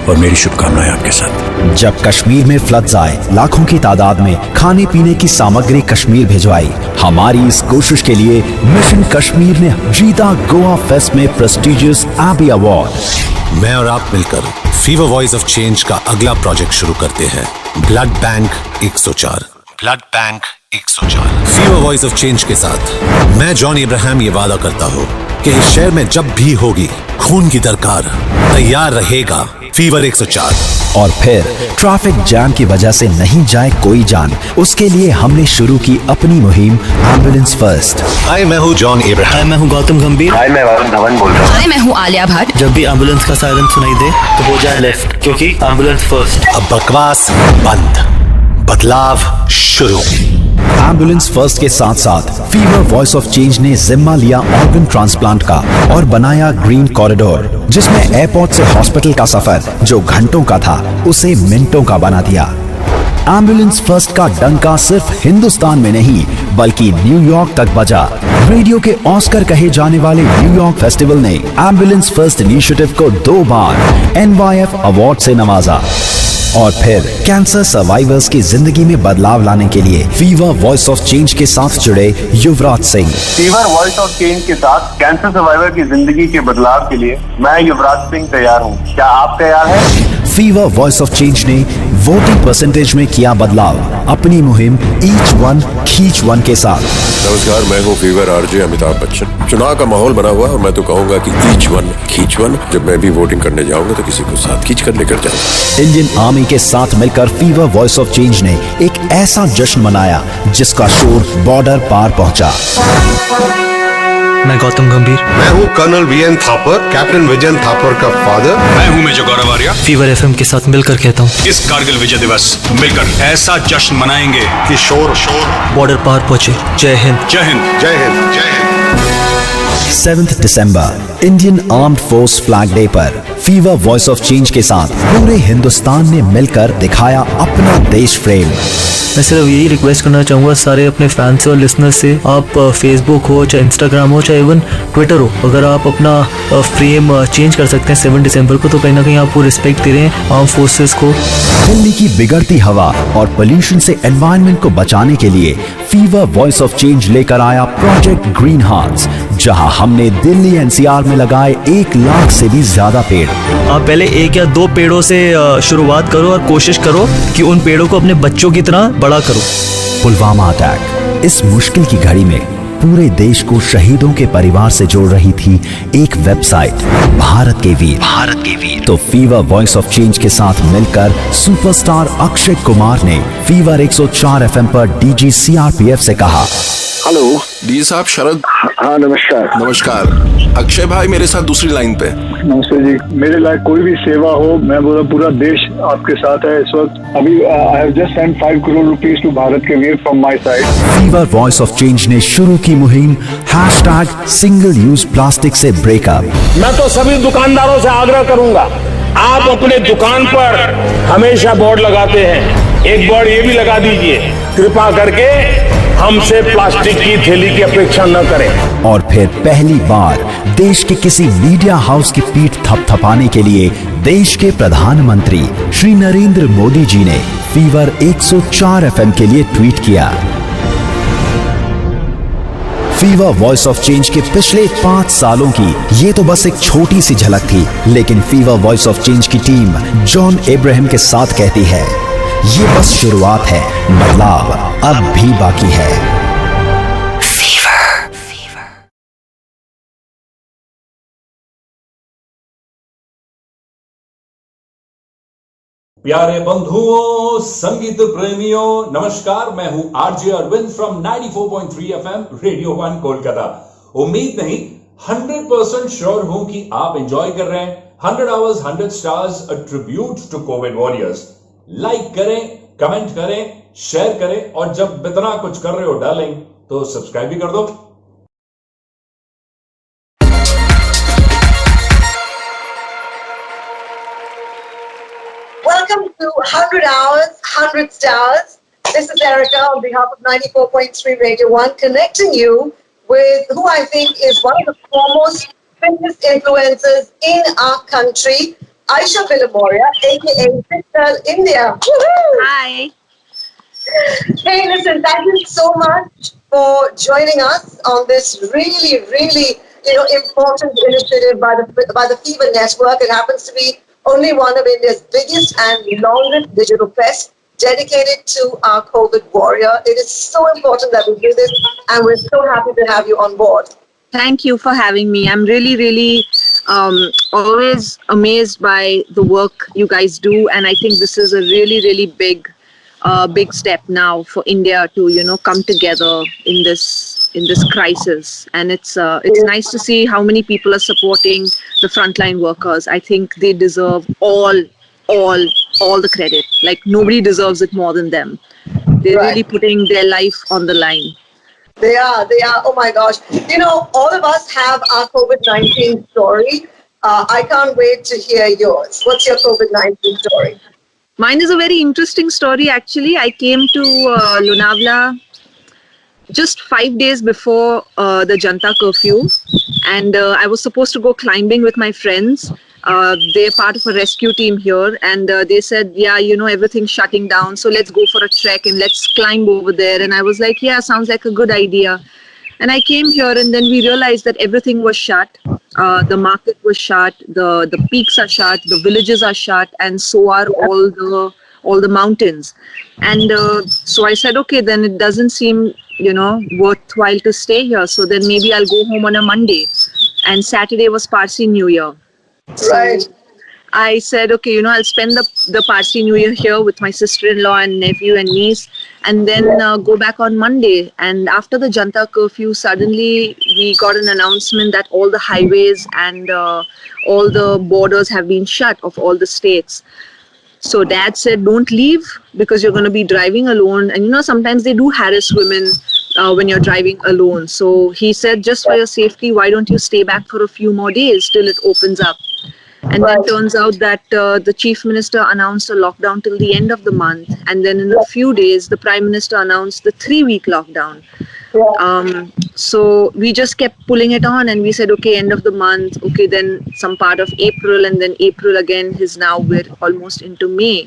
और मेरी शुभकामनाएं आपके साथ. जब कश्मीर में फ्लड्स आए, लाखों की तादाद में खाने पीने की सामग्री कश्मीर भिजवाई। हमारी इस कोशिश के लिए मिशन कश्मीर ने जीता गोवा फेस्ट में प्रेस्टिजियस एबी अवार्ड। मैं और आप मिलकर फीवर वॉइस ऑफ चेंज का अगला प्रोजेक्ट शुरू करते हैं, blood bank 104। Blood bank 104 fever voice of change के साथ मैं जॉन इब्राहिम ये वादा करता हूँ कि इस शहर में जब भी होगी खून की दरकार, तैयार रहेगा फीवर 104। और फिर ट्रैफिक जैम की वजह से नहीं जाए कोई जान, उसके लिए हमने शुरू की अपनी मुहिम एम्बुलेंस फर्स्ट। हाय, मैं हूँ जॉन इब्राहिम। हाय, मैं हूँ गौतम गंभीर। हाय, मैं वरुण धवन बोल रहा हूँ। हाय, मैं हूँ आलिया भट्ट। जब भी एम्बुलेंस का सायरन सुनाई दे तो हो जाए लेफ्ट, क्योंकि एम्बुलेंस फर्स्ट। अब बकवास बंद, बदलाव शुरू। एम्बुलेंस फर्स्ट के साथ साथ फीवर वॉइस ऑफ चेंज ने जिम्मा लिया ऑर्गन ट्रांसप्लांट का और बनाया ग्रीन कॉरिडोर, जिसमें एयरपोर्ट से हॉस्पिटल का सफर जो घंटों का था उसे मिनटों का बना दिया। एम्बुलेंस फर्स्ट का डंका सिर्फ हिंदुस्तान में नहीं बल्कि न्यूयॉर्क तक बजा। रेडियो के ऑस्कर कहे जाने वाले न्यूयॉर्क फेस्टिवल ने एम्बुलेंस फर्स्ट इनिशिएटिव को 2 बार NYF अवार्ड से नवाजा। और फिर कैंसर सर्वाइवर्स की जिंदगी में बदलाव लाने के लिए फीवर वॉइस ऑफ चेंज के साथ जुड़े Yuvraj Singh. Fever voice of change के साथ कैंसर सर्वाइवर की जिंदगी के बदलाव के लिए मैं युवराज सिंह तैयार हूँ। क्या आप तैयार हैं? फीवर वॉइस ऑफ चेंज ने वोटिंग परसेंटेज में किया बदलाव, अपनी मुहिम ईच वन खींच वन के साथ। नमस्कार, मैं हूँ फीवर आरजे अमिताभ बच्चन। चुनाव का माहौल बना हुआ और मैं तो कहूँगा कि ईच वन खींच वन। जब मैं भी वोटिंग करने जाऊंगा तो किसी को साथ खींच कर लेकर जाऊंगा। इंडियन आर्मी के साथ मिलकर फीवर वॉइस ऑफ चेंज ने एक ऐसा जश्न मनाया जिसका शोर बॉर्डर पार पहुंचा। मैं गौतम गंभीर। मैं हूँ colonel VN Thapar, captain Vijayant Thapar का फादर। मैं हूँ major Gaurav Arya. Fever FM के साथ मिलकर कहता हूँ, इस कारगिल विजय दिवस मिलकर ऐसा जश्न मनाएंगे कि शोर बॉर्डर पार पहुंचे। जय हिंद, जय हिंद, जय हिंद, जय हिंद। 7 दिसंबर Indian armed force flag day पर फीवर वॉइस ऑफ चेंज के साथ पूरे हिंदुस्तान ने मिलकर दिखाया अपना देश प्रेम। मैं सिर्फ यही रिक्वेस्ट करना चाहूँगा सारे अपने फैंस और लिसनर्स से, आप फेसबुक हो चाहे इंस्टाग्राम हो चाहे इवन ट्विटर हो, अगर आप अपना फ्रेम चेंज कर सकते हैं 7 दिसंबर को तो कहीं ना कहीं आप वो रिस्पेक्ट दे रहे हैं आर्म फोर्सेस को। दिल्ली की बिगड़ती हवा और पोल्यूशन से एनवायरनमेंट को बचाने के लिए फीवर वॉइस ऑफ चेंज लेकर आया प्रोजेक्ट ग्रीन हार्ट्स, जहां हमने दिल्ली NCR में लगाए 1 लाख से भी ज्यादा पेड़। आप पहले 1 या 2 पेड़ों से शुरुआत करो और कोशिश करो कि उन पेड़ों को अपने बच्चों की तरह बड़ा करो। पुलवामा अटैक, इस मुश्किल की घड़ी में पूरे देश को शहीदों के परिवार से जोड़ रही थी एक वेबसाइट, भारत के वीर। तो फीवर वॉइस ऑफ चेंज के साथ मिलकर सुपरस्टार अक्षय कुमार ने फीवर 104 FM पर DG CRPF से कहा, हेलो डी साहब, शरद। हाँ नमस्कार। नमस्कार। अक्षय भाई मेरे साथ दूसरी लाइन पे। नमस्ते जी। मेरे लायक कोई भी सेवा हो, मैं बोला पूरा देश आपके साथ है इस वक्त। अभी I have just sent 5 crore rupees to Bharat के वीर from my side. Fever voice of change ने शुरू की मुहिम #सिंगल यूज प्लास्टिक से ब्रेकअप। मैं तो सभी दुकानदारों से आग्रह करूंगा, आप अपने दुकान पर हमेशा बोर्ड लगाते हैं, एक बोर्ड ये भी लगा दीजिए, कृपा करके हमसे प्लास्टिक की थैली की अपेक्षा न करें। और फिर पहली बार देश के किसी मीडिया हाउस की पीठ थपथपाने के लिए देश के प्रधानमंत्री श्री नरेंद्र मोदी जी ने फीवर 104 FM के लिए ट्वीट किया। फीवर वॉइस ऑफ चेंज के पिछले 5 सालों की ये तो बस एक छोटी सी झलक थी, लेकिन फीवर वॉइस ऑफ चेंज की टीम जॉन इब्राहिम के साथ कहती है, ये बस शुरुआत है, बदलाव अब भी बाकी है। प्यारे बंधुओं, संगीत प्रेमियों, नमस्कार। मैं हूं RJ Arvind from 94.3 FM radio 1 Kolkata. उम्मीद नहीं 100% श्योर हूं कि आप एंजॉय कर रहे हैं 100 Hours 100 Stars, a tribute to COVID warriors। Like करें, कमेंट करें, शेयर करें और जब इतना कुछ कर रहे हो डार्लिंग तो सब्सक्राइब भी कर दो। Welcome to 100 Hours 100 Stars. This is Erica on behalf of 94.3 Radio 1, connecting you with who I think is one of the foremost fitness influencers in our country, Aisha Philomoria, aka Fit Girl India. Woohoo! Hi. Hey, listen, thank you so much for joining us on this really, important initiative by the Fever Network. It happens to be only one of India's biggest and longest digital press dedicated to our COVID warrior. It is so important that we do this, and we're so happy to have you on board. Thank you for having me. I'm really always amazed by the work you guys do, and I think this is a really big step now for India to come together in this crisis. And it's nice to see how many people are supporting the frontline workers. I think they deserve all the credit. Like, nobody deserves it more than them. They're really putting their life on the line. They are. Oh my gosh. All of us have our COVID-19 story. I can't wait to hear yours. What's your COVID-19 story? Mine is a very interesting story, actually. I came to Lonavala just 5 days before the Janta curfew, and I was supposed to go climbing with my friends. They're part of a rescue team here, and they said, yeah, everything's shutting down, so let's go for a trek and let's climb over there. And I was like, yeah, sounds like a good idea. And I came here, and then we realized that everything was shut. The market was shut, the peaks are shut, the villages are shut, and so are all the mountains. And so I said, okay, then it doesn't seem worthwhile to stay here. So then maybe I'll go home on a Monday. And Saturday was Parsi New Year. Right. So I said, okay, I'll spend the Parsi New Year here with my sister-in-law and nephew and niece, and then go back on Monday. And after the Janta curfew, suddenly we got an announcement that all the highways and all the borders have been shut of all the states. So Dad said, don't leave because you're going to be driving alone. And sometimes they do harass women when you're driving alone. So he said, just for your safety, why don't you stay back for a few more days till it opens up? And then turns out that the Chief Minister announced a lockdown till the end of the month. And then in a few days, the Prime Minister announced the 3-week lockdown. So we just kept pulling it on, and we said, okay, end of the month, okay, then some part of April, and then April again is now we're almost into May.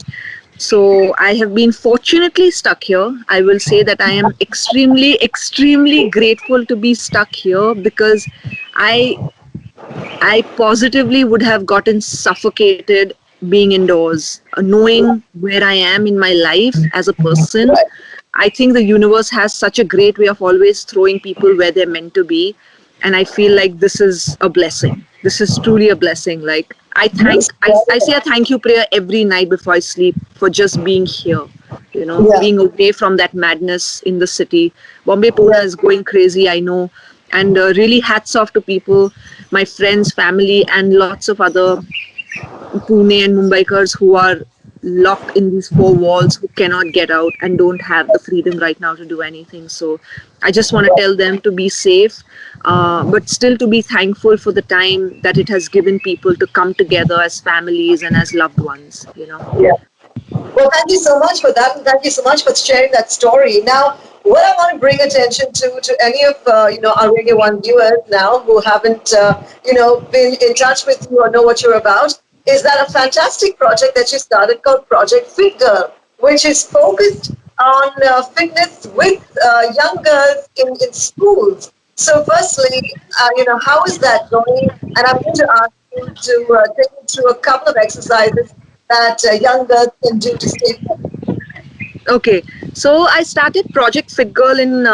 So I have been fortunately stuck here. I will say that I am extremely grateful to be stuck here, because I positively would have gotten suffocated being indoors, knowing where I am in my life as a person. I think the universe has such a great way of always throwing people where they're meant to be. And I feel like this is a blessing. This is truly a blessing. Like, I say a thank you prayer every night before I sleep for just being here, being away from that madness in the city. Bombay, Pune is going crazy, I know. And really hats off to people, my friends, family, and lots of other Pune and Mumbaikars who are locked in these 4 walls, who cannot get out and don't have the freedom right now to do anything. So I just want to tell them to be safe, but still to be thankful for the time that it has given people to come together as families and as loved ones, Yeah. Well, thank you so much for that, and thank you so much for sharing that story. Now, what I want to bring attention to any of our Radio 1 viewers now who haven't been in touch with you or know what you're about, is that a fantastic project that you started called Project Fit Girl, which is focused on fitness with young girls in schools. So firstly, how is that going? And I'm going to ask you to take me through a couple of exercises that young girls can do to stay fit. Okay, so I started Project Fit Girl in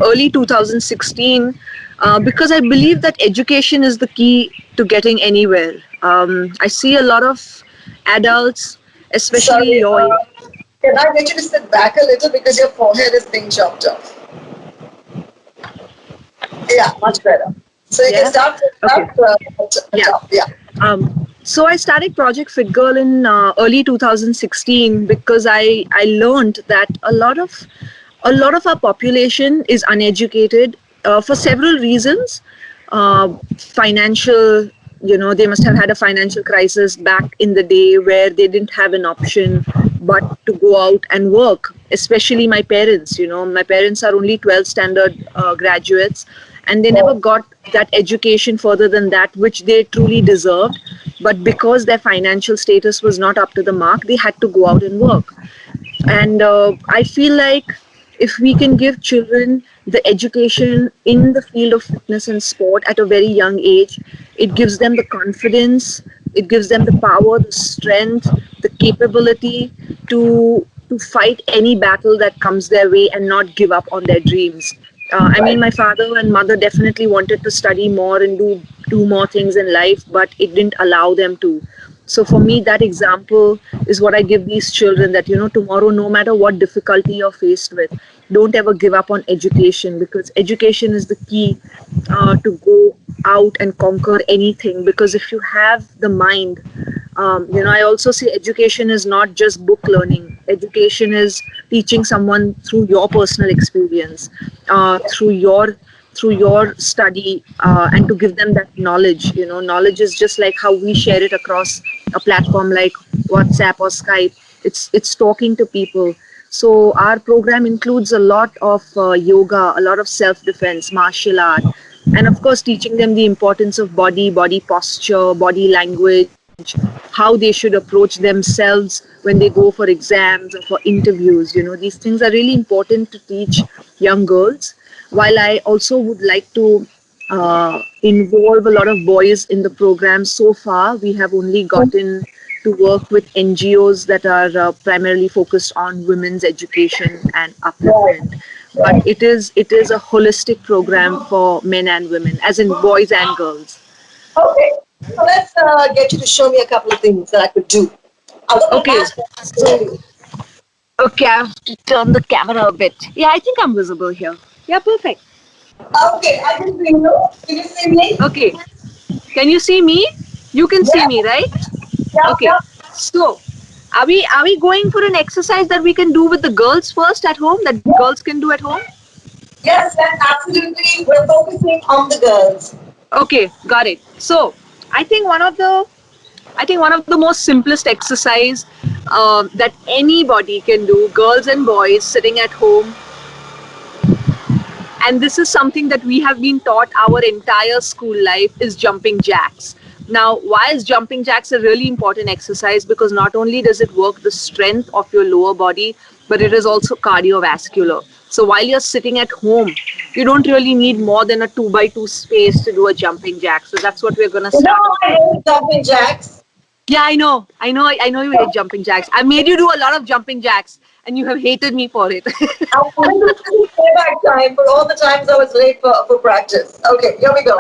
early 2016 because I believe that education is the key to getting anywhere. I see a lot of adults, especially your... Can I get you to sit back a little because your forehead is being chopped off? Yeah, much better. So you can start So I started Project Fit Girl in early 2016 because I learned that a lot of our population is uneducated for several reasons. Financial, they must have had a financial crisis back in the day where they didn't have an option but to go out and work, especially my parents. My parents are only 12th standard graduates, and they never got that education further than that, which they truly deserved. But because their financial status was not up to the mark, they had to go out and work. And I feel like if we can give children the education in the field of fitness and sport at a very young age, it gives them the confidence, it gives them the power, the strength, the capability to fight any battle that comes their way and not give up on their dreams. I mean, my father and mother definitely wanted to study more and do more things in life, but it didn't allow them to. So for me, that example is what I give these children, that, tomorrow, no matter what difficulty you're faced with, don't ever give up on education, because education is the key to go out and conquer anything. Because if you have the mind, I also say education is not just book learning. Education is teaching someone through your personal experience, through your study, and to give them that knowledge. Knowledge is just like how we share it across a platform like WhatsApp or Skype. It's talking to people. So our program includes a lot of yoga, a lot of self-defense, martial art, and of course teaching them the importance of body posture, body language, how they should approach themselves when they go for exams or for interviews. These things are really important to teach young girls. While I also would like to involve a lot of boys in the program, so far we have only gotten to work with NGOs that are primarily focused on women's education and upliftment. But it is a holistic program for men and women, as in boys and girls. Okay, so let's get you to show me a couple of things that I could do. Okay. Okay, I have to turn the camera a bit. Yeah, I think I'm visible here. Yeah, perfect. Okay, I can see you. Can you see me? Okay. Can you see me? You can see me, right? Yeah, okay. Yeah. So, are we going for an exercise that we can do with the girls first at home, that girls can do at home? Yes, absolutely. We're focusing on the girls. Okay, got it. So, I think one of the most simplest exercise that anybody can do, girls and boys sitting at home, and this is something that we have been taught our entire school life, is jumping jacks. Now, why is jumping jacks a really important exercise? Because not only does it work the strength of your lower body, but it is also cardiovascular. So while you're sitting at home, you don't really need more than a 2x2 space to do a jumping jack. So that's what we're going to start. No, I hate jumping jacks. Yeah, I know you hate jumping jacks. I made you do a lot of jumping jacks, and you have hated me for it. I'm going to pay back time for all the times I was late for practice. Okay, here we go.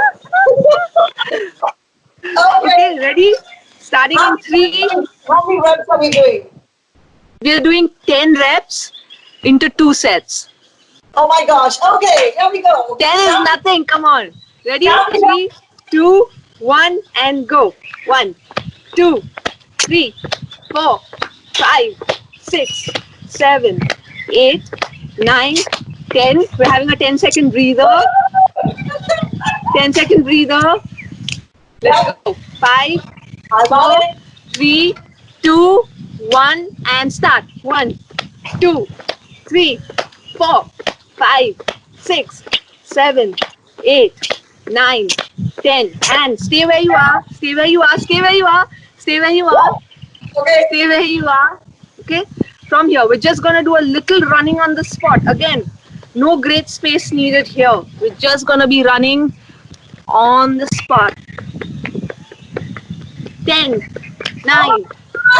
Okay, ready? Starting in 3. How many reps are we doing? We are doing 10 reps into 2 sets. Oh my gosh. Okay, here we go. 10 is nothing. Come on. Ready? 3, 2, 1, and go. 1, 2, 3, 4, 5, 6, 7, 8, 9, 10. We're having a 10-second breather. 10-second breather. Let's go. 5, 4, 3, 2, 1, and start. 1, 2, 3, 4, 5, 6, 7, 8, 9, 10. And stay where you are. Stay where you are. Stay where you are. Stay where you are. Okay. Stay where you are. Okay. From here, we're just going to do a little running on the spot. Again, no great space needed here. We're just going to be running on the spot. 10, 9,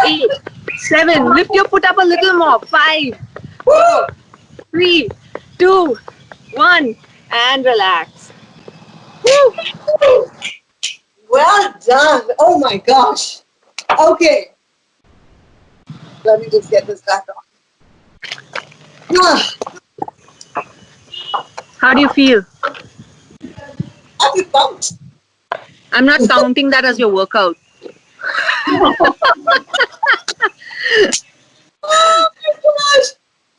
8, 7. Lift your foot up a little more. 5, 4, 3, 2, 1. And relax. Woo. Well done. Oh my gosh. Okay. Let me just get this back on. How do you feel? I feel pumped. I'm not counting that as your workout. Oh my gosh.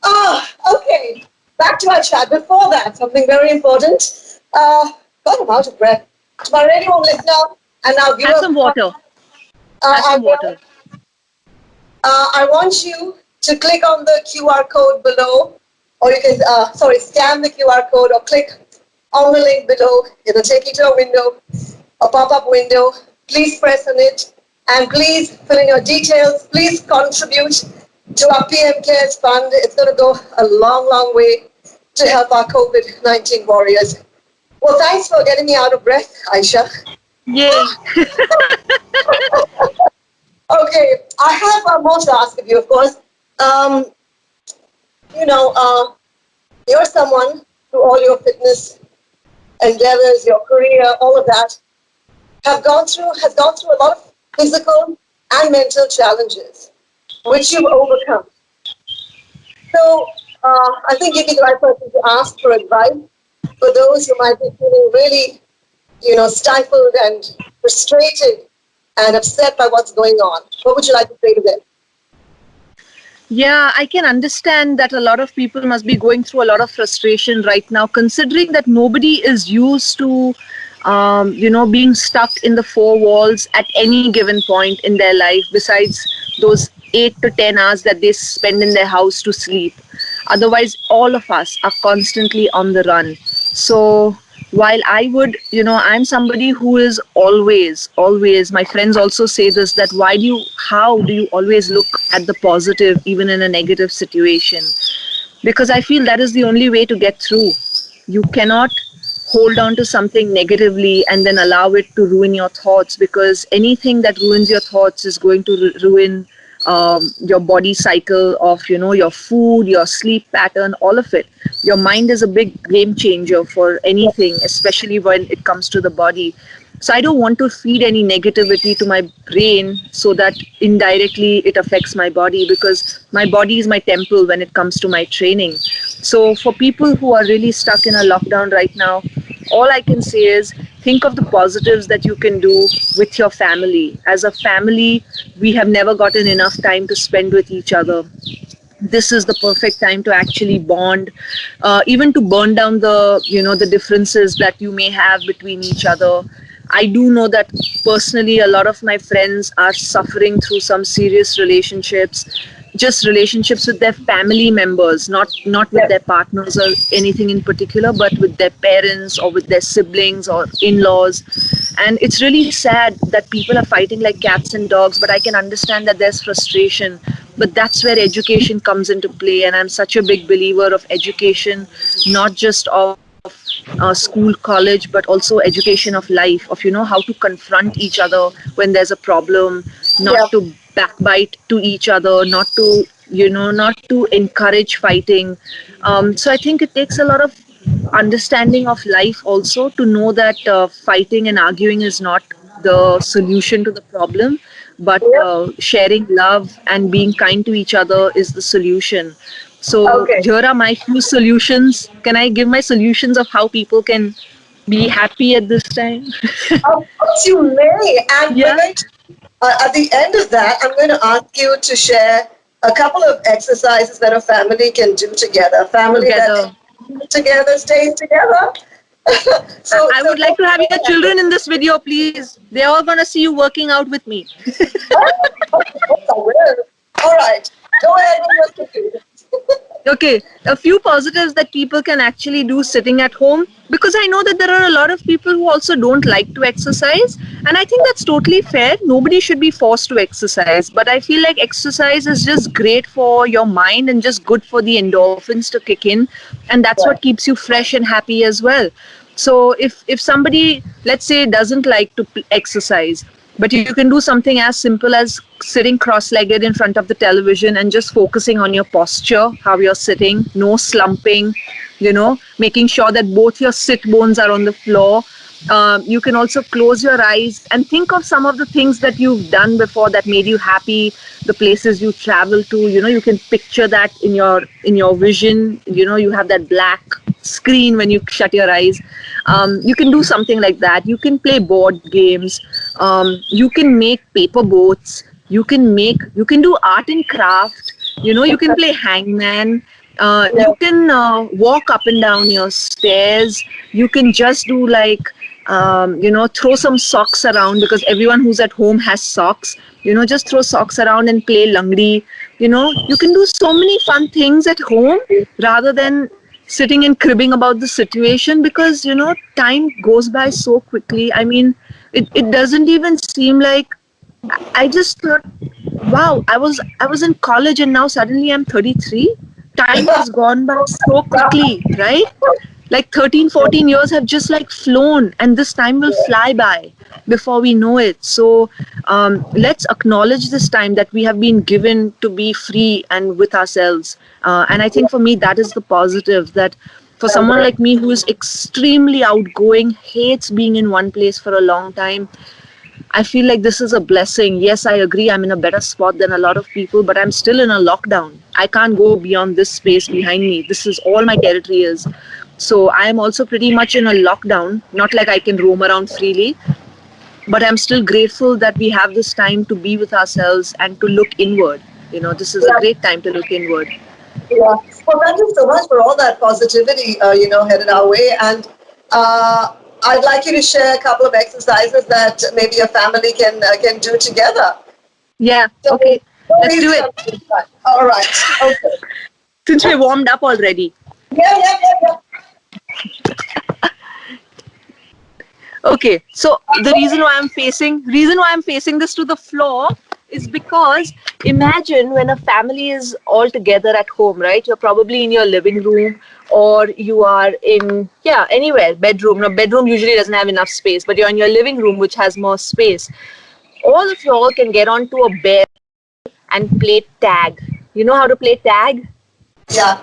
Oh, okay. Back to our chat. Before that, something very important. God, I'm out of breath. To my radio listener, and now give Have some water. Have some water. I want you to click on the QR code below, or you can, scan the QR code or click on the link below. It'll take you to a window, a pop-up window. Please press on it and please fill in your details. Please contribute to our PM Cares Fund. It's going to go a long, long way to help our COVID-19 warriors. Well, thanks for getting me out of breath, Aisha. Yay. Okay, I have more to ask of you, of course. You're someone through all your fitness endeavors, your career, all of that, has gone through a lot of physical and mental challenges, which you've overcome. So I think you'd be the right person to ask for advice for those who might be feeling really, stifled and frustrated and upset by what's going on. What would you like to say to them? Yeah, I can understand that a lot of people must be going through a lot of frustration right now, considering that nobody is used to, being stuck in the four walls at any given point in their life, besides those 8 to 10 hours that they spend in their house to sleep. Otherwise, all of us are constantly on the run. So while I'm somebody who is always, my friends also say this, that how do you always look at the positive even in a negative situation? Because I feel that is the only way to get through. You cannot hold on to something negatively and then allow it to ruin your thoughts, because anything that ruins your thoughts is going to ruin your body cycle of, your food, your sleep pattern, all of it. Your mind is a big game changer for anything, especially when it comes to the body. So I don't want to feed any negativity to my brain so that indirectly it affects my body, because my body is my temple when it comes to my training. So for people who are really stuck in a lockdown right now, all I can say is think of the positives that you can do with your family. As a family, we have never gotten enough time to spend with each other. This is the perfect time to actually bond, even to burn down the differences that you may have between each other. I do know that personally a lot of my friends are suffering through some serious relationships, just relationships with their family members, not with their partners or anything in particular, but with their parents or with their siblings or in-laws. And it's really sad that people are fighting like cats and dogs, but I can understand that there's frustration. But that's where education comes into play, and I'm such a big believer of education, not just of school, college, but also education of life, of how to confront each other when there's a problem, not to backbite to each other, not to encourage fighting. So I think it takes a lot of understanding of life also to know that fighting and arguing is not the solution to the problem, but sharing love and being kind to each other is the solution. So here are my few solutions. Can I give my solutions of how people can be happy at this time? Of course you may. And at the end of that, I'm going to ask you to share a couple of exercises that a family can do together. Together stays together. I would like to have your children in this video, please. They're all going to see you working out with me. All right. Go ahead with your suggestions. Okay, a few positives that people can actually do sitting at home, because I know that there are a lot of people who also don't like to exercise, and I think that's totally fair. Nobody should be forced to exercise, but I feel like exercise is just great for your mind and just good for the endorphins to kick in, and that's what keeps you fresh and happy as well. So if somebody, let's say, doesn't like to exercise, but you can do something as simple as sitting cross-legged in front of the television and just focusing on your posture, how you're sitting, no slumping, making sure that both your sit bones are on the floor. You can also close your eyes and think of some of the things that you've done before that made you happy, the places you travel to. You can picture that in your vision. You have that black screen when you shut your eyes. You can do something like that. You can play board games. You can make paper boats. You can do art and craft. You can play hangman. You can walk up and down your stairs. You can just do throw some socks around, because everyone who's at home has socks. Just throw socks around and play langdi. You can do so many fun things at home rather than sitting and cribbing about the situation, because time goes by so quickly. I mean, it doesn't even seem like. I just thought, wow, I was in college and now suddenly I'm 33. Time has gone by so quickly, right? Like 13, 14 years have just like flown, and this time will fly by before we know it. So let's acknowledge this time that we have been given to be free and with ourselves. And I think for me, that is the positive, that for someone like me who is extremely outgoing, hates being in one place for a long time, I feel like this is a blessing. Yes, I agree, I'm in a better spot than a lot of people, but I'm still in a lockdown. I can't go beyond this space behind me. This is all my territory is. So I am also pretty much in a lockdown, not like I can roam around freely, but I'm still grateful that we have this time to be with ourselves and to look inward. This is a great time to look inward. Yeah. Well, thank you so much for all that positivity, headed our way. And I'd like you to share a couple of exercises that maybe your family can do together. Yeah, so, okay. Let's do it. All right. Okay. Since we warmed up already. Yeah. Okay, so the reason why I'm facing this to the floor is because imagine when a family is all together at home, right? You're probably in your living room, or you are in, anywhere, bedroom. Now, bedroom usually doesn't have enough space, but you're in your living room, which has more space. All of you all can get onto a bed and play tag. You know how to play tag? Yeah.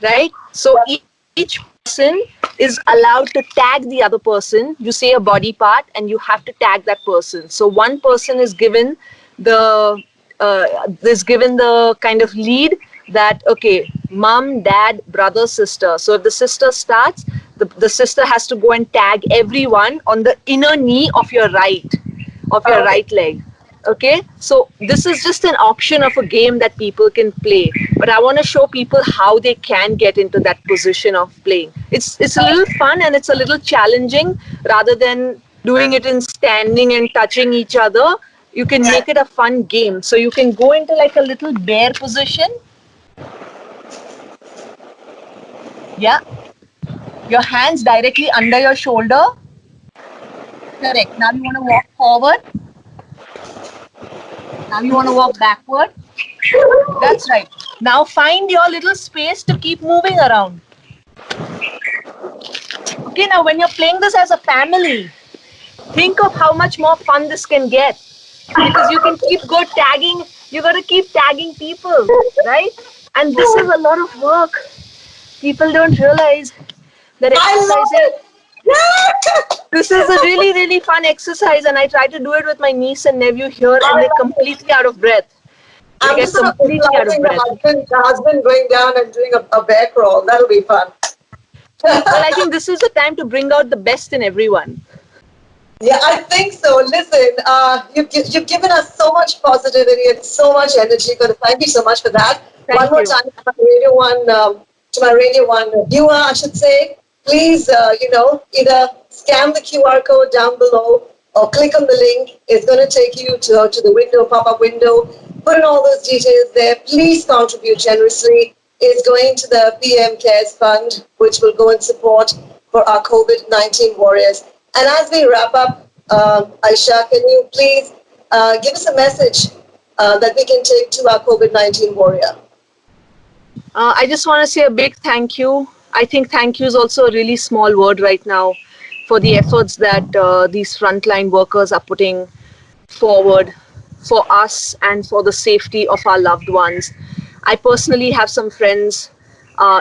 Right? So each person is allowed to tag the other person. You say a body part and you have to tag that person. So one person is given the kind of lead that, okay, mom, dad, brother, sister. So if the sister starts, the sister has to go and tag everyone on the inner knee of your right leg. Okay, so this is just an option of a game that people can play, but I want to show people how they can get into that position of playing. It's a little fun and it's a little challenging. Rather than doing it in standing and touching each other, you can make it a fun game. So you can go into like a little bear position. Yeah, your hands directly under your shoulder. Correct. Now you want to walk forward. Now you want to walk backward. That's right. Now find your little space to keep moving around. Okay, now when you're playing this as a family, think of how much more fun this can get. Because you can keep tagging, you got to keep tagging people, right? And this is a lot of work. People don't realize that exercising. This is a really, really fun exercise, and I try to do it with my niece and nephew here, and they're completely out of breath. I'm just completely out of breath. The husband going down and doing a bear crawl. That'll be fun. Well, I think this is the time to bring out the best in everyone. Yeah, I think so. Listen, you've given us so much positivity and so much energy. Thank you so much for that. One more time to my Radio 1 viewer, I should say. Please, either scan the QR code down below or click on the link. It's going to take you to the window, pop-up window. Put in all those details there. Please contribute generously. It's going to the PM Cares Fund, which will go in support for our COVID-19 warriors. And as we wrap up, Aisha, can you please give us a message that we can take to our COVID-19 warrior? I just want to say a big thank you. I think thank you is also a really small word right now for the efforts that these frontline workers are putting forward for us and for the safety of our loved ones. I personally have some friends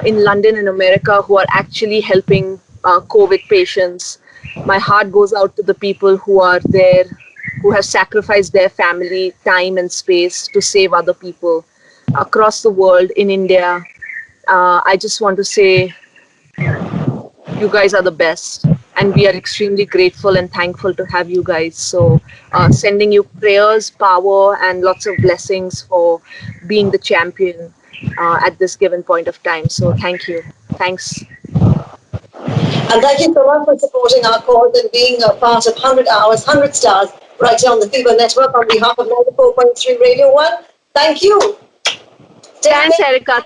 in London and America who are actually helping COVID patients. My heart goes out to the people who are there, who have sacrificed their family, time and space to save other people across the world, in India. I just want to say you guys are the best, and we are extremely grateful and thankful to have you guys. So sending you prayers, power, and lots of blessings for being the champion at this given point of time. So thank you. Thanks. And thank you so much for supporting our cause and being a part of 100 Hours, 100 Stars right here on the Fever Network on behalf of 94.3 Radio 1. Thank you. Thanks, Erica.